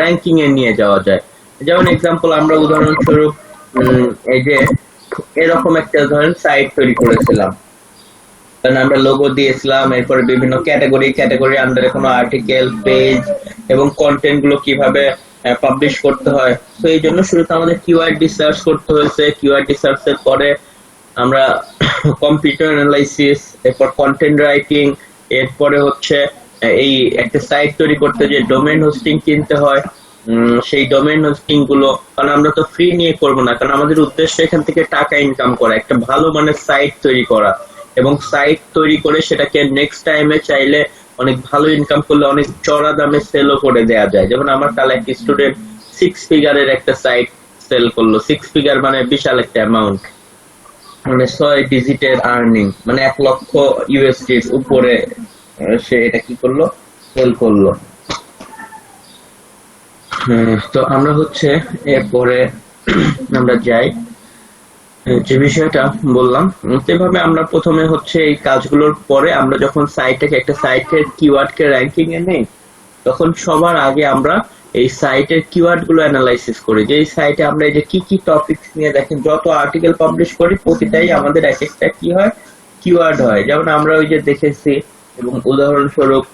Ranking এ নিয়ে যাওয়া যায়। যেমন এক্সাম্পল আমরা উদাহরণস্বরূপ এই যে এরকম একটা ধরেন সাইট তৈরি করেছিলাম, কারণ আমরা লোগো দিয়েছিলাম, এরপরে বিভিন্ন ক্যাটাগরি আন্ডারে কোনো আর্টিকেল, পেজ এবং কন্টেন্ট গুলো কিভাবে পাবলিশ করতে হয়। তো এই জন্য শুরুতে আমাদের কিওয়ার্ড রিসার্চ করতে হয়েছে। কিওয়ার্ড রিসার্চ এর পরে আমরা কম্পিউটার অ্যানালাইসিস, এরপর কন্টেন্ট রাইটিং, এরপরে হচ্ছে এই একটা সাইট তৈরি করতে যে ডোমেইন হোস্টিং কিনতে হয়, সেই ডোমেইন হোস্টিং গুলো, কারণ আমরা তো ফ্রি নিয়ে করবো না, কারণ আমাদের উদ্দেশ্য এখান থেকে টাকা ইনকাম করা, একটা ভালো মানের সাইট তৈরি করা, এবং সাইট তৈরি করে সেটাকে নেক্সট টাইমে চাইলে অনেক ভালো ইনকাম করলে অনেক চড়া দামে সেলও করে দেওয়া যায়। যেমন আমার কাল এক স্টুডেন্ট 6 ফিগারের একটা সাইট সেল করলো। 6 ফিগার মানে বিশাল একটা অ্যামাউন্ট, মানে 6 ডিজিটের আর্নিং, মানে 1 লক্ষ ইউএসডির উপরে সে এটা কি করলো, সেল করলো। তো আমরা হচ্ছে এরপরে আমরা যাই যে বিষয়টা বললাম, এভাবে আমরা প্রথমে হচ্ছে এই কাজগুলোর পরে আমরা যখন একটা সাইটের কিওয়ার্ড কে র্যাঙ্কিং এ নেই, তখন সবার আগে আমরা এই সাইটের কিওয়ার্ড গুলো অ্যানালাইসিস করি, যে এই সাইটে আমরা এই যে কি কি টপিকস নিয়ে, দেখেন যত আর্টিকেল পাবলিশ করি প্রতিটাই আমাদের এক একটা কি হয়, কিওয়ার্ড হয়। যেমন আমরা ওই যে দেখেছি, এবং উদাহরণস্বরূপ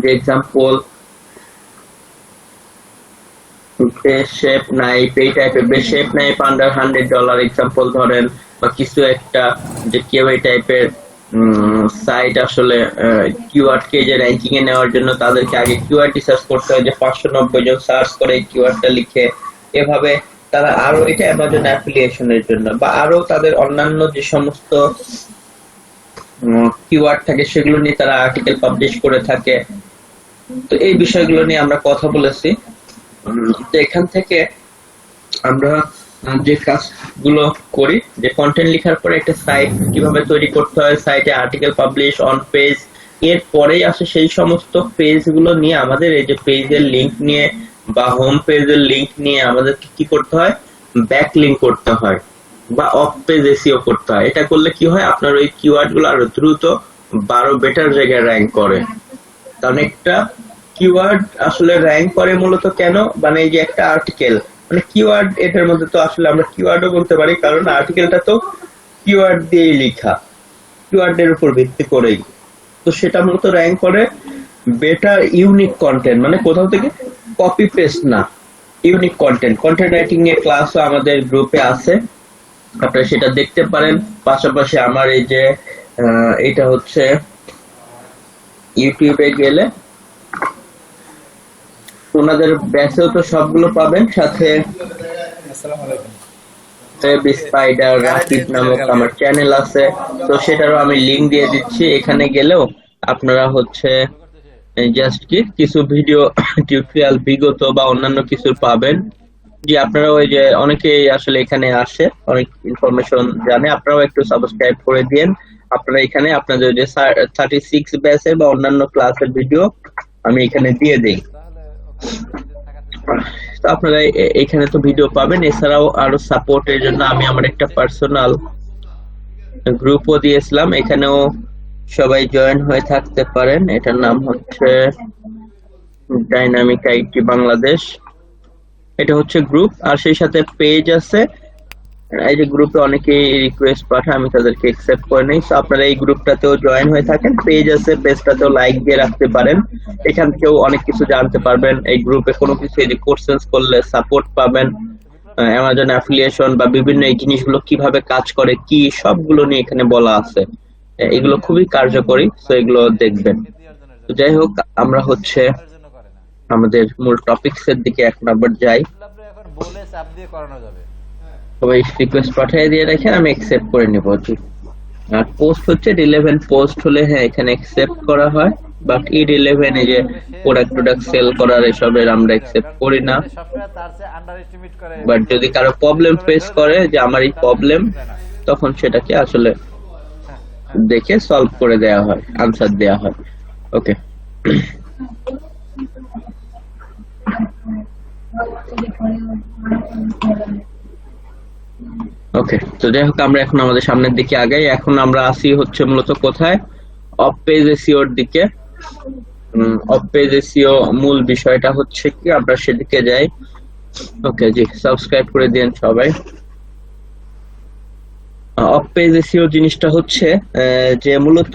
যে এক্সাম্পল শেপ নাইপ, এই টাইপের শেপ নাইপ আন্ডার $100 এক্সাম্পল ধরেন, বা কিছু একটা যে কেউ এই টাইপের সাইট আসলে কিওয়ার্ড কে যে র্যাঙ্কিং এ নেওয়ার জন্য তাদেরকে আগে কিওয়ার্ড রিসার্চ করতে হয়, যে 590 জন সার্চ করে এই কিওয়ার্ডটা লিখে, এভাবে তারা আরো এটা অ্যামাজন অ্যাফিলিয়েশনের জন্য বা আরো তাদের অন্যান্য যে সমস্ত কিওয়ার্ড থাকে সেগুলো নিয়ে তারা আর্টিকেল পাবলিশ করে থাকে। তো এই বিষয়গুলো নিয়ে আমরা কথা বলেছি। তো এখান থেকে আমরা যে কাজগুলো করি, যে কন্টেন্ট লেখার পরে একটা সাইট কিভাবে তৈরি করতে হয়, সাইটে আর্টিকেল পাবলিশ অন পেজ, এর পরেই আসে সেই সমস্ত পেজগুলো নিয়ে আমাদের এই যে পেজের লিংক নিয়ে বা হোম পেজের লিংক নিয়ে আমাদের কি করতে হয়, ব্যাক লিংক করতে হয় বা অফ পেজ এসইও করতে হয়। এটা করলে কি হয়, আপনার ওই কিওয়ার্ড গুলো আরো দ্রুত বেটার জায়গায় র্যাঙ্ক করে। কারণ একটা কিওয়ার্ড আসলে র্যাঙ্ক করে মূলত কেন, মানে এই যে একটা আর্টিকেল, মানে কিওয়ার্ড, এটার মধ্যে তো আসলে আমরা কিওয়ার্ডও বলতে পারি, কারণ আর্টিকেলটা তো কিওয়ার্ড দিয়েই লেখা, কিওয়ার্ডের উপর ভিত্তি করেই, তো সেটা মূলত র্যাঙ্ক করে বেটার ইউনিক কন্টেন্ট, মানে কোথাও থেকে কপি পেস্ট না, ইউনিক কন্টেন্ট। কন্টেন্ট রাইটিং এর ক্লাসও আমাদের গ্রুপে আছে, আপনারা সেটা দেখতে পারেন। পাশাপাশি আমার এই যে এটা হচ্ছে ইউটিউবে গেলে ওনাদের ব্যাচেও তো সবগুলো পাবেন, সাথে স্পাইডার রাকিব নামক আমার চ্যানেল আছে, তো সেটারও আমি লিংক দিয়ে দিচ্ছি। এখানে গেলেও আপনারা হচ্ছে জাস্ট কিছু ভিডিও টিউটোরিয়াল বিগত বা অন্যান্য কিছু পাবেন, যে আপনারা ওই যে অনেকেই আসলে এখানে আসে, অনেক ইনফরমেশন জানে, আপনারাও একটু সাবস্ক্রাইব করে দিন। আপনারা এখানে আপনাদের যে 36 ব্যাচের বা অন্যান্য ক্লাসের ভিডিও আমি এখানে দিয়ে দিই, তো আপনারা এখানে তো ভিডিও পাবেন। এছাড়াও আরো সাপোর্টের জন্য আমি আমার একটা পার্সোনাল গ্রুপও দিয়েছিলাম, এখানেও সবাই জয়েন হয়ে থাকতে পারেন। এটার নাম হচ্ছে ডাইনামিক আইটি বাংলাদেশ, এটা হচ্ছে গ্রুপ। আর সেই সাথে পেজ আছে, এই যে গ্রুপে অনেকেই রিকোয়েস্ট পাঠায়, আমি তাদেরকে অ্যাকসেপ্ট করে নেই। সো আপনারা এই গ্রুপটাতেও জয়েন হয়ে থাকেন, পেজ আছে, পেজটাতেও লাইক দিয়ে রাখতে পারেন, এখান থেকেও অনেক কিছু জানতে পারবেন। এই গ্রুপে কোনো কিছু এই যে কোর্সেস করলে সাপোর্ট পাবেন, অ্যামাজন অ্যাফিলিয়েশন বা বিভিন্ন এই জিনিসগুলো কিভাবে কাজ করে কি সবগুলো নিয়ে এখানে বলা আছে, এগুলো খুবই কার্যকরী, তো এগুলো দেখবেন। তো যাই হোক, আমরা হচ্ছে আমাদের মূল টপিকস এর দিকে এক নাম্বার যাই। সবাই রিকোয়েস্ট পাঠিয়ে দিয়ে রাখেন, আমি অ্যাকসেপ্ট করে নেব। আর পোস্ট হচ্ছে রিলেভেন্ট পোস্ট হলে হ্যাঁ এখানে অ্যাকসেপ্ট করা হয়, বাট ইরিলেভেন্ট এই যে প্রোডাক্ট সেল করার এসবের আমরা অ্যাকসেপ্ট করি না। বাট যদি কারো প্রবলেম ফেস করে যে আমার এই প্রবলেম, তখন সেটাকে আসলে দেখে সলভ করে দেওয়া হয়, আনসার দেওয়া হয়। ওকে, ওকে, তো যাই হোক আমরা এখন আমাদের সামনের দিকে আগাই। এখন আমরা আসি হচ্ছে মূলত কোথায়, অফ পেজ এসইওর দিকে। অফ পেজ এসইও মূল বিষয়টা হচ্ছে কি, আমরা সেদিকে যাই। ওকে জি, সাবস্ক্রাইব করে দেন সবাই। অফ পেজ এসইও জিনিসটা হচ্ছে যে মূলত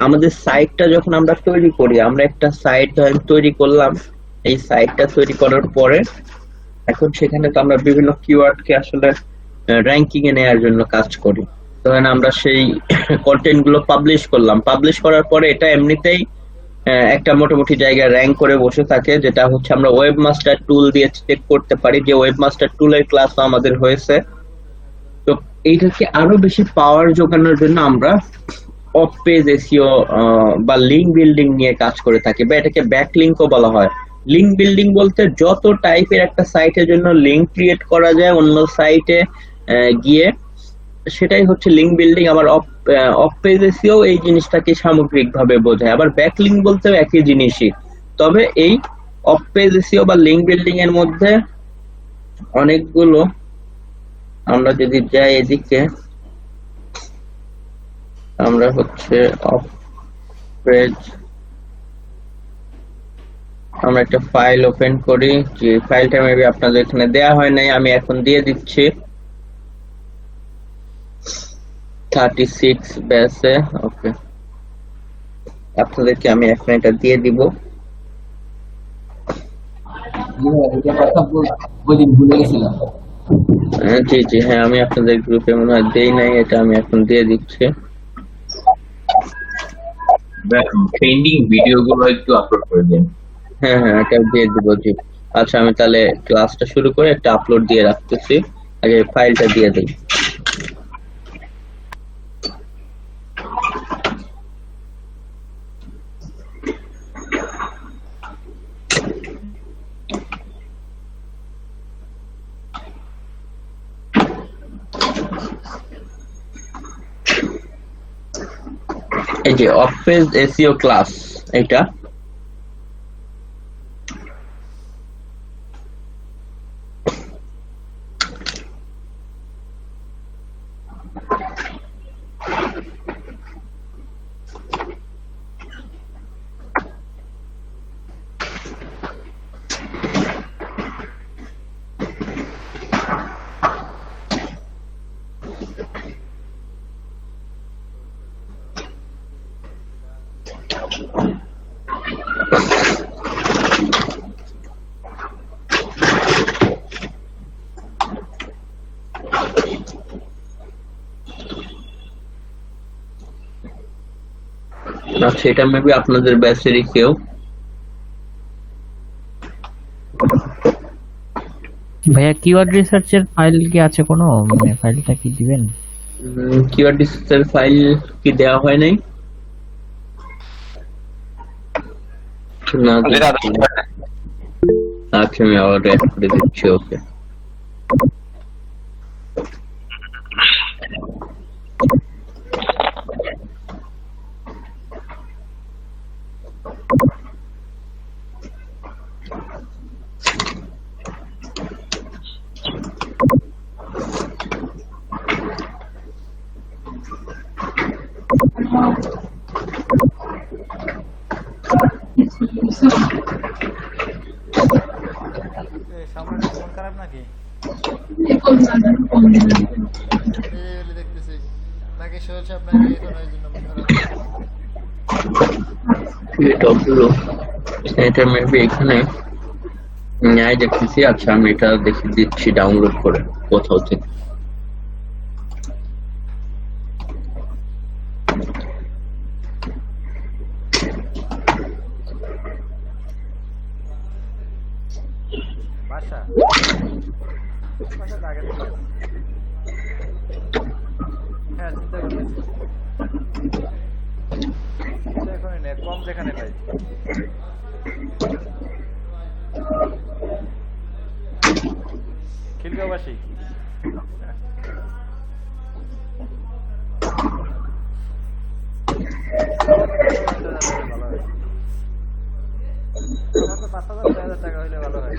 আমাদের সাইটটা যখন আমরা তৈরি করি, আমরা একটা সাইট ধরেন তৈরি করলাম, এই সাইটটা তৈরি করার পরে এখন সেখানে তো আমরা বিভিন্ন কিওয়ার্ডকে আসলে র্যাঙ্কিং এ নেওয়ার জন্য কাজ করি। ধরেন আমরা সেই কন্টেন্ট গুলো পাবলিশ করলাম, পাবলিশ করার পরে এটা এমনিতেই একটা মোটামুটি জায়গায় র্যাঙ্ক করে বসে থাকে, যেটা হচ্ছে আমরা ওয়েবমাস্টার টুল দিয়ে চেক করতে পারি যে ওয়েবমাস্টার টুলের ক্লাস আমাদের হয়েছে। তো এইটাকে আরো বেশি পাওয়ার যোগানোর জন্য আমরা অফ পেজ এসইও বা লিঙ্ক বিল্ডিং নিয়ে কাজ করে থাকি, বা এটাকে ব্যাকলিংকও বলা হয়। লিঙ্ক বিল্ডিং বলতে যত টাইপের একটা সাইটের জন্য লিঙ্ক ক্রিয়েট করা যায় অন্য সাইটে গিয়ে, সেটাই হচ্ছে লিঙ্ক বিল্ডিং। আবার অফ পেজ এসইও এই জিনিসটাকে সামগ্রিকভাবে বোঝায়। আবার ব্যাকলিংক বলতেও একই জিনিসই, তবে এই অফ পেজ এসইও বা লিঙ্ক বিল্ডিং এর মধ্যে অনেকগুলো, আমরা যদি যাই এদিকে, আমরা হচ্ছে অফ পেজ, আমরা একটা ফাইল ওপেন করি, যে ফাইলটা মেবি আপনাদের এখানে দেয়া হয় নাই, আমি এখন দিয়ে দিচ্ছি 36 ব্যাসে। ওকে, আপনাদেরকে আমি এখন এটা দিয়ে দিব। জি জি হ্যাঁ, আমি আপনাদের গ্রুপে মনে হয় দেই নাই, এটা আমি এখন দিয়ে দিচ্ছি। ট্রেন্ডিং ভিডিও গুলো একটু আপলোড করে দেন। হ্যাঁ হ্যাঁ, এটা দিয়ে দিব জি। আচ্ছা, আমি তাহলে ক্লাসটা শুরু করে একটা আপলোড দিয়ে রাখতেছি, আগে ফাইলটা দিয়ে দিই। এই যে অফ পেজ এসইও ক্লাস, এটা আচ্ছা, এটা মেবি আপনাদের ব্যাচেরই কেউ। ভাইয়া কিওয়ার্ড রিসার্চের ফাইল কি আছে কোনো, মানে ফাইলটা কি দিবেন? কিওয়ার্ড রিসার্চের ফাইল কি দেওয়া হয় নাই? না, আচ্ছা আমি আবার অ্যাড করে দিচ্ছি। ওকে, সামনে মন খারাপ নাকি? দেখতেছি নাকি শোচ্ছে আপনার এই জন্য মন খারাপ। এটা মেবি এখানে ন্যায় দেখতেছি। আচ্ছা, আমি এটা দেখে দিচ্ছি ডাউনলোড করে কোথাও থেকে। বাসা বাসাটা আগে থেকে হ্যাঁ চিন্তা করতেছি, এখন নেট কম যেখানে পাই। খিলগাঁওবাসী ভালো হয়, আমার তো 5,000-6,000 টাকা হইলে ভালো হয়।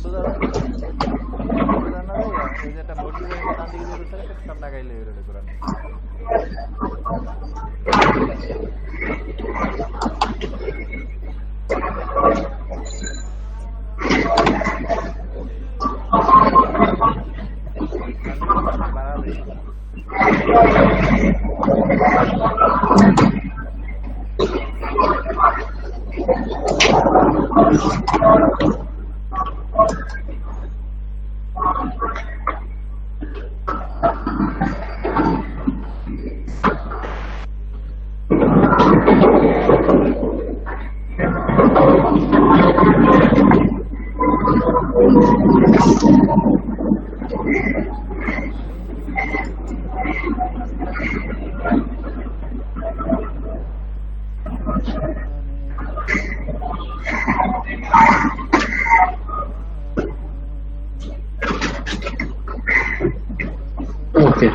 সোজা সোজা না যাইয়া এই যে একটা মসজিদ আছে ডান দিকে যে রয়েছে একটা সামনে গাইলে এর কোরআন বাড়াবে ওকে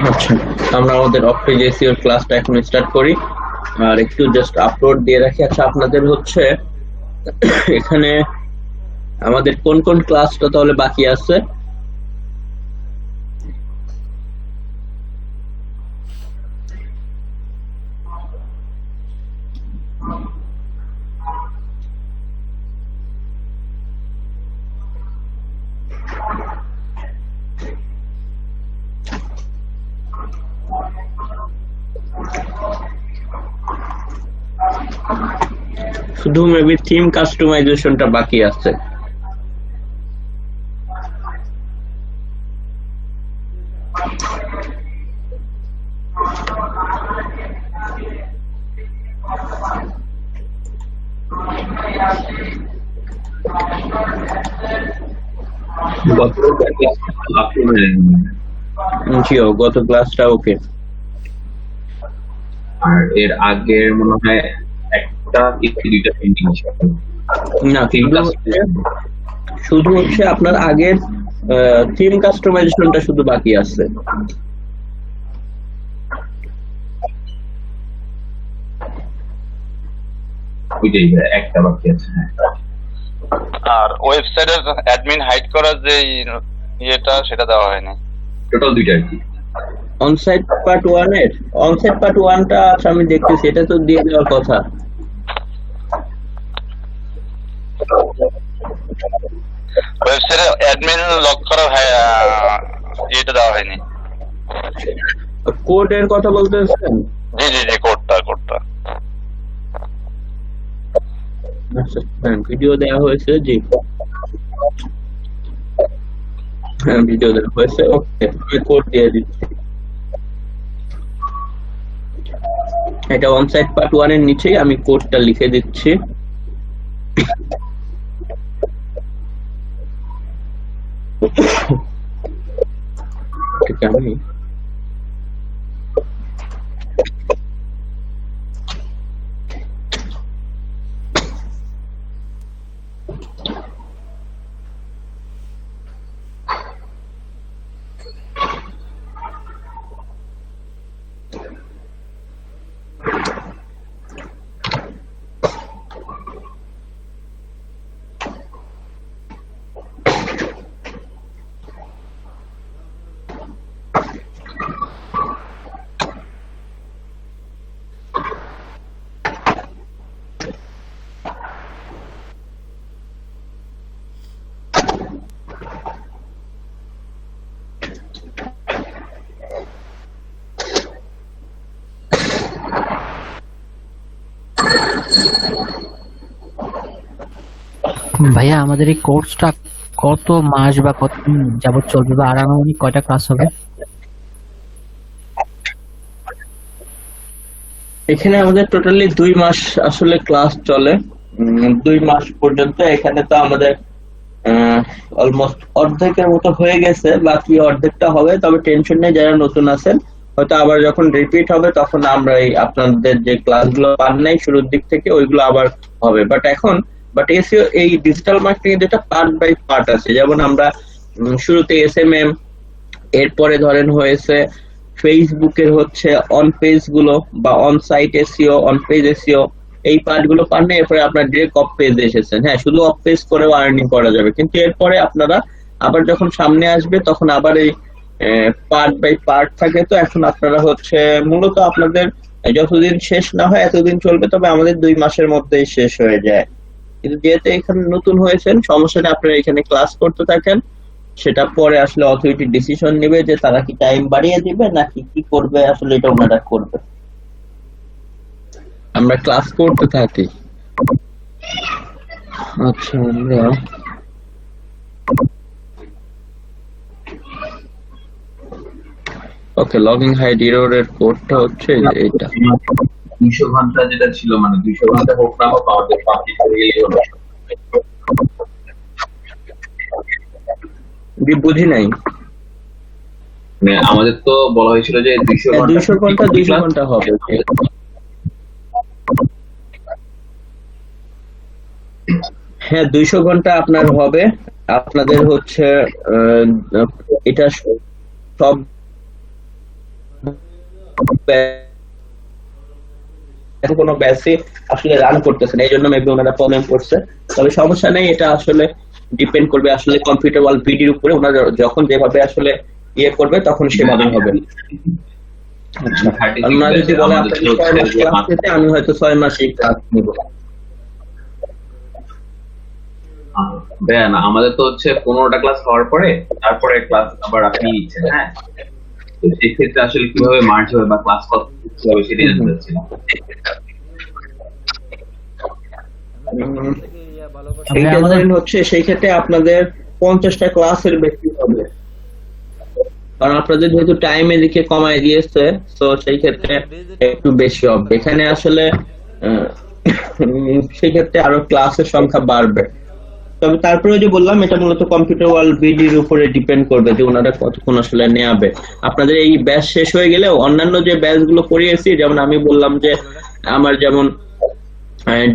আচ্ছা, আমরা আমাদের অফিস এসইও ক্লাসটা এখন স্টার্ট করি আর একটু জাস্ট আপলোড দিয়ে রাখি। আচ্ছা, আপনাদের হচ্ছে এখানে আমাদের কোন কোন ক্লাসটা তাহলে বাকি আছে? শুধু মেবি থিম কাস্টমাইজেশনটা বাকি আছে। জিও গত ক্লাসটা ওকে, আর এর আগের মনে হয় একটা কি দুইটা পেন্টিং ছিল না শুধু হচ্ছে আপনার আগের থিম কাস্টমাইজেশনটা শুধু বাকি আছে। ওইটাই একটা বাকি আছে। হ্যাঁ, আর ওয়েবসাইটের অ্যাডমিন হাইড করার যে ইয়েটা সেটা দেওয়া হয়নি। টোটাল দুইটা আর কি। অনসাইট পার্ট 1 এর অনসাইট পার্ট 1টা আচ্ছা আমি দেখতেছি, এটা তো দিয়ে দেওয়ার কথা। ওয়েবসাইটে অ্যাডমিন লক করার ইয়েটা দেওয়া হয়নি। কোডের কথা বলতেছেন? জি জি জি, কোডটা আচ্ছা, ভিডিও দেওয়া হয়েছে। জি হ্যাঁ, ভিডিও দেওয়া হয়েছে। ওকে, আমি কোড দিয়ে দিচ্ছি। এটা অনসাইট পার্ট 1 এর নিচেই আমি কোডটা লিখে দিচ্ছি। ঠিক আমি ভাইয়া আমাদের এই কোর্সটা কত মাস বা কত যাবত চলবে, বা আনুমানিক কয়টা ক্লাস হবে? এখানে আমাদের টোটালি 2 মাস আসলে ক্লাস চলে। 2 মাস পর্যন্ত। এখানে তো আমাদের অলমোস্ট অর্ধেকের মতো হয়ে গেছে, বাকি অর্ধেকটা হবে। তবে টেনশন নেই, যারা নতুন আছেন হয়তো আবার যখন রিপিট হবে তখন আমরা এই আপনাদের যে ক্লাসগুলো পান নাই শুরুর দিক থেকে ওইগুলো আবার হবে। বাট এসইও এই ডিজিটাল মার্কেটিং এর যেটা পার্ট বাই পার্ট আছে, যেমন আমরা শুরুতে এসএমএম, এরপরে ধরেন হয়েছে ফেসবুকের হচ্ছে অন পেজ গুলো বা on site SEO, on page SEO, এই পার্ট গুলো পান না। এরপরে আপনার ডিরেক্ট অফ পেজ এসেছেন। হ্যাঁ, শুধু অফ পেজ করেও আর্নিং করা যাবে, কিন্তু এরপরে আপনারা আবার যখন সামনে আসবে তখন আবার এই পার্ট বাই পার্ট থাকে। তো এখন আপনারা হচ্ছে মূলত আপনাদের যতদিন শেষ না হয় এতদিন চলবে, তবে আমাদের 2 মাসের মধ্যেই শেষ হয়ে যায়। কিন্তু যেহেতু এখানে নতুন হয়েছেন, সমস্যা নেই, আপনারা এখানে ক্লাস করতে থাকেন। সেটা পরে আসলে অথরিটি ডিসিশন নেবে যে তারা কি টাইম বাড়িয়ে দিবে নাকি কি করবে, আসলে এটা ওনারা করবে। আমরা ক্লাস করতে থাকি। আচ্ছা, আমরা ওকে, লগইন হাইড এররের কোডটা হচ্ছে এইটা। 200 ঘন্টা যেটা ছিল, মানে 200 ঘন্টা হোক না হোক আমাদের কমপ্লিট হয়ে গেলেই হলো। বুঝি নাই। মানে আমাদের তো বলা হয়েছিল যে 200 ঘন্টা 200 ঘন্টা হবে। হ্যাঁ, 200 ঘন্টা আপনার হবে। আপনাদের হচ্ছে এটা সব কোনো ব্যাচে আসলে রান করতেছে না, এই জন্য মেবি ওনারা প্রবলেম করছে। তবে সমস্যা নেই, এটা আসলে ডিপেন্ড করবে আসলে কম্পিউটার ওয়াল ভিডিওর উপরে। ওনারা যখন যেভাবে আসলে ইয়ে করবে তখন সেভাবে হবে। আচ্ছা, ওনারা যদি বলে আপনাকে 6 মাস ক্লাস নিতে, আমি হয়তো 6 মাসই ক্লাস নিব। না, আমাদের তো হচ্ছে 15টা ক্লাস হওয়ার পরে তারপরে ক্লাস আবার আপনি নিচ্ছেন। হ্যাঁ, তো সেক্ষেত্রে আসলে কিভাবে মার্চ হবে বা ক্লাস কত হবে সেটাই জানতে চাচ্ছিলাম। ভালো করে সেইটা ধরেন হচ্ছে সেই ক্ষেত্রে আপনাদের 50টা ক্লাসের বেশি হবে, কারণ আপনাদের যেহেতু টাইম এদিকে কমায় দিয়েছে, তো সেই ক্ষেত্রে একটু বেশি হবে। এখানে আসলে সেই ক্ষেত্রে আরো ক্লাসের সংখ্যা বাড়বে। তবে তারপরে যে বললাম, এটা মূলত কম্পিউটার ওয়াল বিডির উপরে ডিপেন্ড করবে যে ওনারা কতক্ষণ আসলে নেবে। আপনাদের এই ব্যাচ শেষ হয়ে গেলেও অন্যান্য যে ব্যাচ গুলো করিয়েছি, যেমন আমি বললাম যে আমার যেমন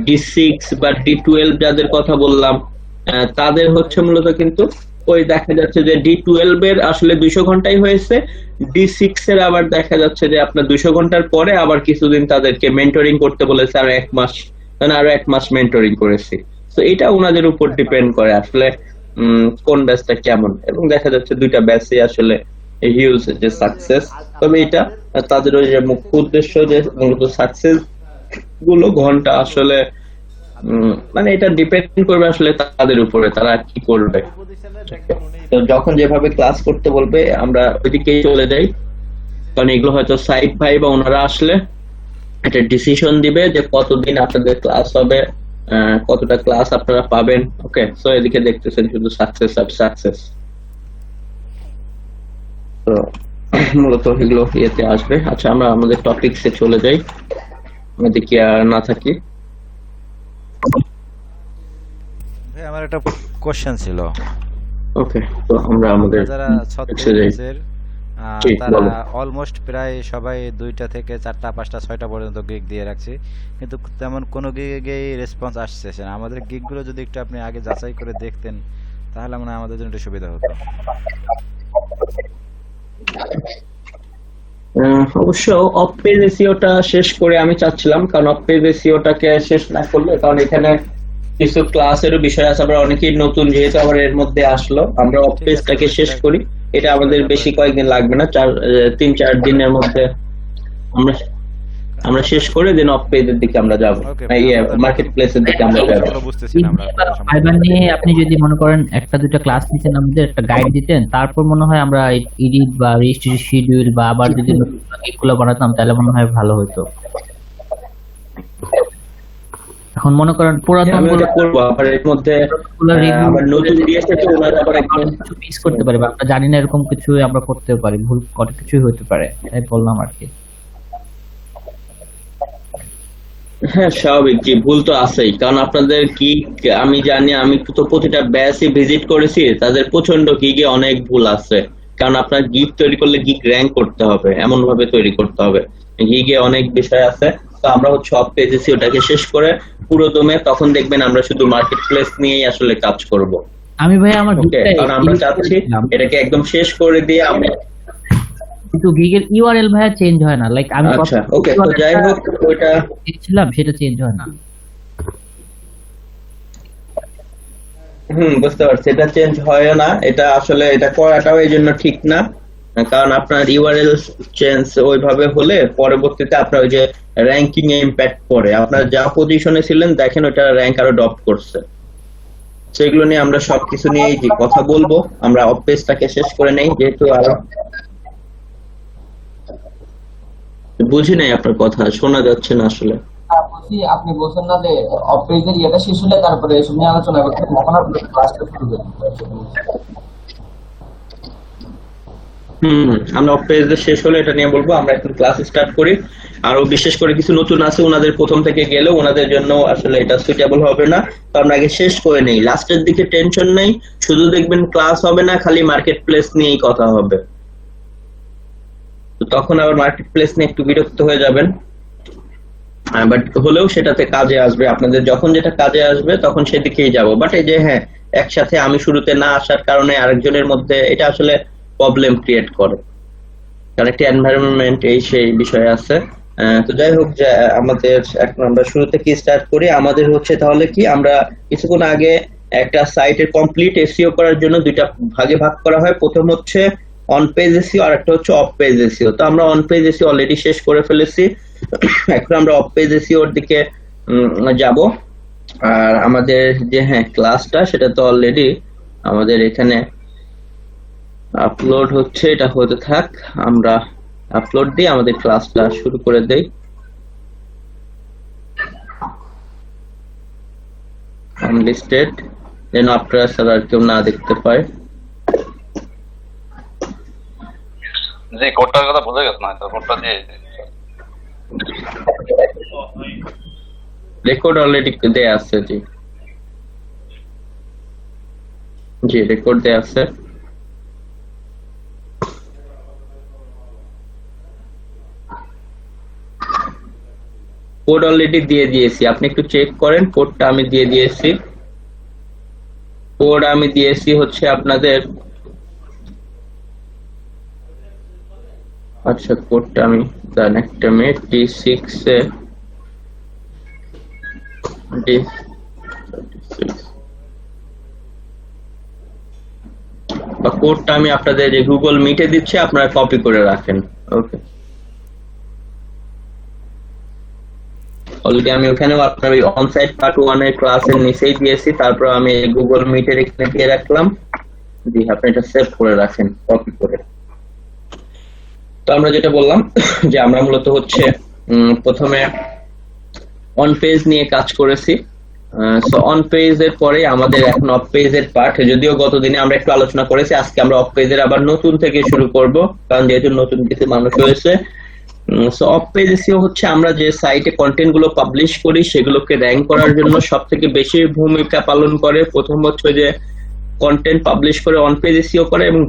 D6 বা D12 যাদের কথা বললাম, তাদের হচ্ছে মূলত কিন্তু ওই দেখা যাচ্ছে যে D12 এর আসলে 200 ঘন্টাই হয়েছে। D6 এর আবার দেখা যাচ্ছে যে আপনার 200 ঘন্টার পরে আবার কিছুদিন তাদেরকে মেন্টরিং করতে বলেছে, আরো 1 মাস, আরো 1 মাস মেন্টরিং করেছি। তো এটা ওনাদের উপর ডিপেন্ড করে আসলে কোন ব্যাচটা কেমন। এবং দেখা যাচ্ছে 2টা ব্যাচই আসলে হিউজ যে সাকসেস। তবে এটা তাদের ওই যে মুখ্য উদ্দেশ্য যে মূলত সাকসেস গুলো ঘন্টা আসলে মানে এটা ডিপেন্ড করবে আসলে তাদের উপরে, তারা কি করবে। তো যখন যেভাবে ক্লাস করতে বলবে আমরা ওইদিকেই চলে যাই, কারণ এগুলো হয়তো সাইড ভাই বা ওনারা আসলে একটা ডিসিশন দিবে যে কতদিন আপনাদের ক্লাস হবে, কতটা ক্লাস আপনারা পাবেন। ওকে, সো এদিকে দেখতেছেন শুধু সাকসেস আর সাকসেস। তো মূলত এগুলো ইয়েতে আসবে। আচ্ছা, আমরা আমাদের টপিকসে চলে যাই, এদিকে আর না থাকি। ভাই আমার একটা কোশ্চেন ছিল। ওকে, তো আমরা আমাদের যারা টপিকসে যাই। ঠিক, তারা বলো। অলমোস্ট প্রায় সবাই 2টা থেকে 4টা 5টা 6টা পর্যন্ত গিগ দিয়ে রাখছি, কিন্তু তেমন কোনো গিগেই রেসপন্স আসছে না। আমাদের গিগগুলো যদি একটু আপনি আগে যাচাই করে দেখতেন তাহলে মনে হয় আমাদের জন্য একটু সুবিধা হতো। অবশ্য অফ পেজ এসইওটা শেষ করে আমি চাচ্ছিলাম, কারণ অফ পেজ এসইওটাকে শেষ না করলে, কারণ এখানে কিছু ক্লাসেরও বিষয় আছে, আমরা অনেকেই নতুন যেহেতু আবার এর মধ্যে আসলো, আমরা অফ পেজটাকে শেষ করি। এটা আমাদের বেশি কয়েকদিন লাগবে না, 3-4 দিনের মধ্যে আমরা শেষ করে দেন অফ পেজের দিকে আমরা যাব, মার্কেট প্লেসের দিকে আমরা যাব। বুঝতেছি না আমরা ফাইবার নিয়ে আপনি যদি মনে করেন 1-2টা ক্লাস নিতেন, আমাদের একটা গাইড দিতেন, তারপর মনে হয় আমরা এডিট বা রেজিস্ট্রি শিডিউল বা আবার যদি এগুলো বানাতাম তাহলে মনে হয় ভালো হতো। এখন মনে করেন পুরাতন আমি ওটা করব, আবার এর মধ্যে আবার নতুন দিয়েছে তো ওনারা আবার একদম কিছু মিস করতে পারি বা আমরা জানি না, এরকম কিছু আমরা করতে পারি, ভুল অনেক কিছুই হতে পারে, তাই বললাম আর কি। হ্যাঁ স্বাভাবিক, জি ভুল তো আছেই, কারণ আপনাদের গিগ আমি জানি, আমি তো প্রতিটা ব্যাচই ভিজিট করেছি, তাদের প্রচন্ড গিগে অনেক ভুল আছে। কারণ আপনার গিগ তৈরি করলে গিগ র্যাঙ্ক করতে হবে, এমন ভাবে তৈরি করতে হবে, গিগে অনেক বিষয় আছে। তো আমরা হচ্ছে অফ পেজেসি ওটাকে শেষ করে পুরো দমে, তখন দেখবেন আমরা শুধু মার্কেট প্লেস নিয়েই আসলে কাজ করব। আমি ভাই আমার ওকে, কারণ আমরা চাচ্ছি এটাকে একদম শেষ করে দিয়ে আমরা, কিন্তু গিগের ইউআরএল ভাইয়া চেঞ্জ হয় না, লাইক আমি আচ্ছা ওকে, তো যাই হোক ওইটা ছিলাম সেটা চেঞ্জ হয় না। বুঝতে পারছি, এটা চেঞ্জ হয় না, এটা আসলে এটা করাটাও এই জন্য ঠিক না, কারণ আপনার ইউআরএল চেঞ্জ ওইভাবে হলে পরবর্তীতে আপনার ওই যে র্যাঙ্কিং এ ইম্প্যাক্ট পড়ে, আপনার যা পজিশনে ছিলেন দেখেন ওটা র্যাঙ্ক আরো ড্রপ করছে। সেগুলো নিয়ে আমরা সবকিছু নিয়ে যে কথা বলবো, আমরা অফ পেজটাকে শেষ করে নেই, যেহেতু আরো বুঝি নাই আপনার কথা, শোনা যাচ্ছে না আসলে। বলছি আপনি বলছেন না যে অপেজের ইয়েটা শেষ হলে তারপরে এসব নিয়ে আলোচনা করতে, তখন আপনি ক্লাসটা শুরু করবেন। আমরা অফ পেজ শেষ হলে এটা নিয়ে বলবো, আমরা এখন ক্লাস স্টার্ট করি। আরো বিশেষ করে কিছু নতুন আছে, ওনাদের প্রথম থেকে গেলে ওনাদের জন্য আসলে এটা সুইটেবল হবে না, তো আমরা আগে শেষ করে নেই, লাস্টের দিকে টেনশন নেই, শুধু দেখবেন ক্লাস হবে না, খালি মার্কেট প্লেস নিয়েই কথা হবে, তো তখন আবার মার্কেট প্লেস নিয়ে একটু বিরক্ত হয়ে যাবেন, বাট হলেও সেটাতে কাজে আসবে আপনাদের, যখন যেটা কাজে আসবে তখন সেদিকেই যাব। বাট এই যে হ্যাঁ, একসাথে আমি শুরুতে না আসার কারণে আরেকজনের মধ্যে এটা আসলে প্রবলেম ক্রিয়েট করে, কারণ একটা এনভায়রনমেন্ট এই সেই বিষয় আছে। তো যাই হোক, যে আমাদের এখন আমরা শুরু থেকে স্টার্ট করি। আমাদের হচ্ছে তাহলে কি, আমরা কিছুক্ষণ আগে একটা সাইটের কমপ্লিট এসইও করার জন্য দুইটা ভাগে ভাগ করা হয়, প্রথম হচ্ছে অন পেজ এসইও আর একটা হচ্ছে অফ পেজ এসইও। তো আমরা অন পেজ এসইও অলরেডি শেষ করে ফেলেছি, এখন আমরা অফ পেজ এসইওর দিকে যাব। আর আমাদের যে হ্যাঁ ক্লাসটা, সেটা তো অলরেডি আমাদের এখানে আপলোড হচ্ছে, এটা হতে থাক, আমরা আপলোড দিয়ে আমাদের ক্লাসটা শুরু করে দেই। আনলিস্টেড, যেন আপনারা স্যার আর কেউ না দেখতে পায়। জি কোডটার কথা ভুলে গেছ না, তো কোডটা দিয়ে রেকর্ড অলরেডি দেয়া আছে, জি জি রেকর্ড দেয়া আছে। কোড অলরেডি দিয়ে দিয়েছি, আপনি একটু চেক করেন, কোডটা আমি দিয়ে দিয়েছি। কোড আমি দিয়েছি হচ্ছে আপনাদের, আচ্ছা কোডটা আমি দেন একটা মিনিট, D6 এ বা কোডটা আমি আপনাদের যে গুগল মিটে দিচ্ছি, আপনারা কপি করে রাখেন। ওকে, অলরেডি আমি ওখানেও আপনার ওই অনসাইট পার্ট 1 এর ক্লাসের নিচেই দিয়েছি, তারপর আমি গুগল মিটের এখানে দিয়ে রাখলাম। জি, আপনি এটা সেভ করে রাখেন কপি করে। তো আমরা যেটা বললাম যে আমরা মূলত হচ্ছে প্রথমে অন পেজ নিয়ে কাজ করেছি। সো অন পেজ এর পরে আমাদের এখন অফ পেজ এর পার্ট, যদিও গত দিনে আমরা একটু আলোচনা করেছি, আজকে আমরা অফ পেজের আবার নতুন থেকে শুরু করব, কারণ যেহেতু নতুন কিছু মানুষ হয়েছে। সো অফ পেজ এসইও হচ্ছে আমরা যে সাইটে কন্টেন্ট গুলো পাবলিশ করি সেগুলোকে র‍্যাঙ্ক করার জন্য সব থেকে বেশি ভূমিকা পালন করে। প্রথম হচ্ছে যে কন্টেন্ট পাবলিশ করে অন পেজ এসইও করে, এবং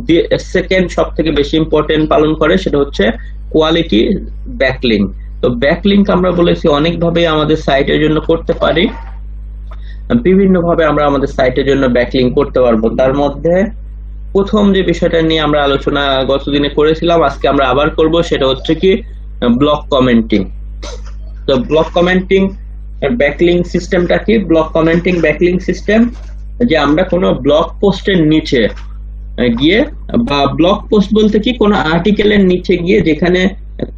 সেকেন্ড সব থেকে বেশি ইম্পর্টেন্ট পালন করে সেটা হচ্ছে কোয়ালিটি ব্যাকলিংক। তো ব্যাকলিংক আমরা বলেছি অনেক ভাবে আমাদের সাইটের জন্য করতে পারি, বিভিন্ন ভাবে আমরা আমাদের সাইটের জন্য ব্যাকলিংক করতে পারবো। তার মধ্যে প্রথম যে বিষয়টা নিয়ে আমরা আলোচনা গতদিনে করেছিলাম, আজকে আমরা আবার করব, সেটা হচ্ছে কি ব্লক কমেন্টিং। তো ব্লক কমেন্টিং ব্যাকলিংক সিস্টেমটা কি? ব্লক কমেন্টিং ব্যাকলিংক সিস্টেম যে আমরা কোনো ব্লগ পোস্টের নিচে গিয়ে, বা ব্লগ পোস্ট বলতে কি কোনো আর্টিকেলের নিচে গিয়ে যেখানে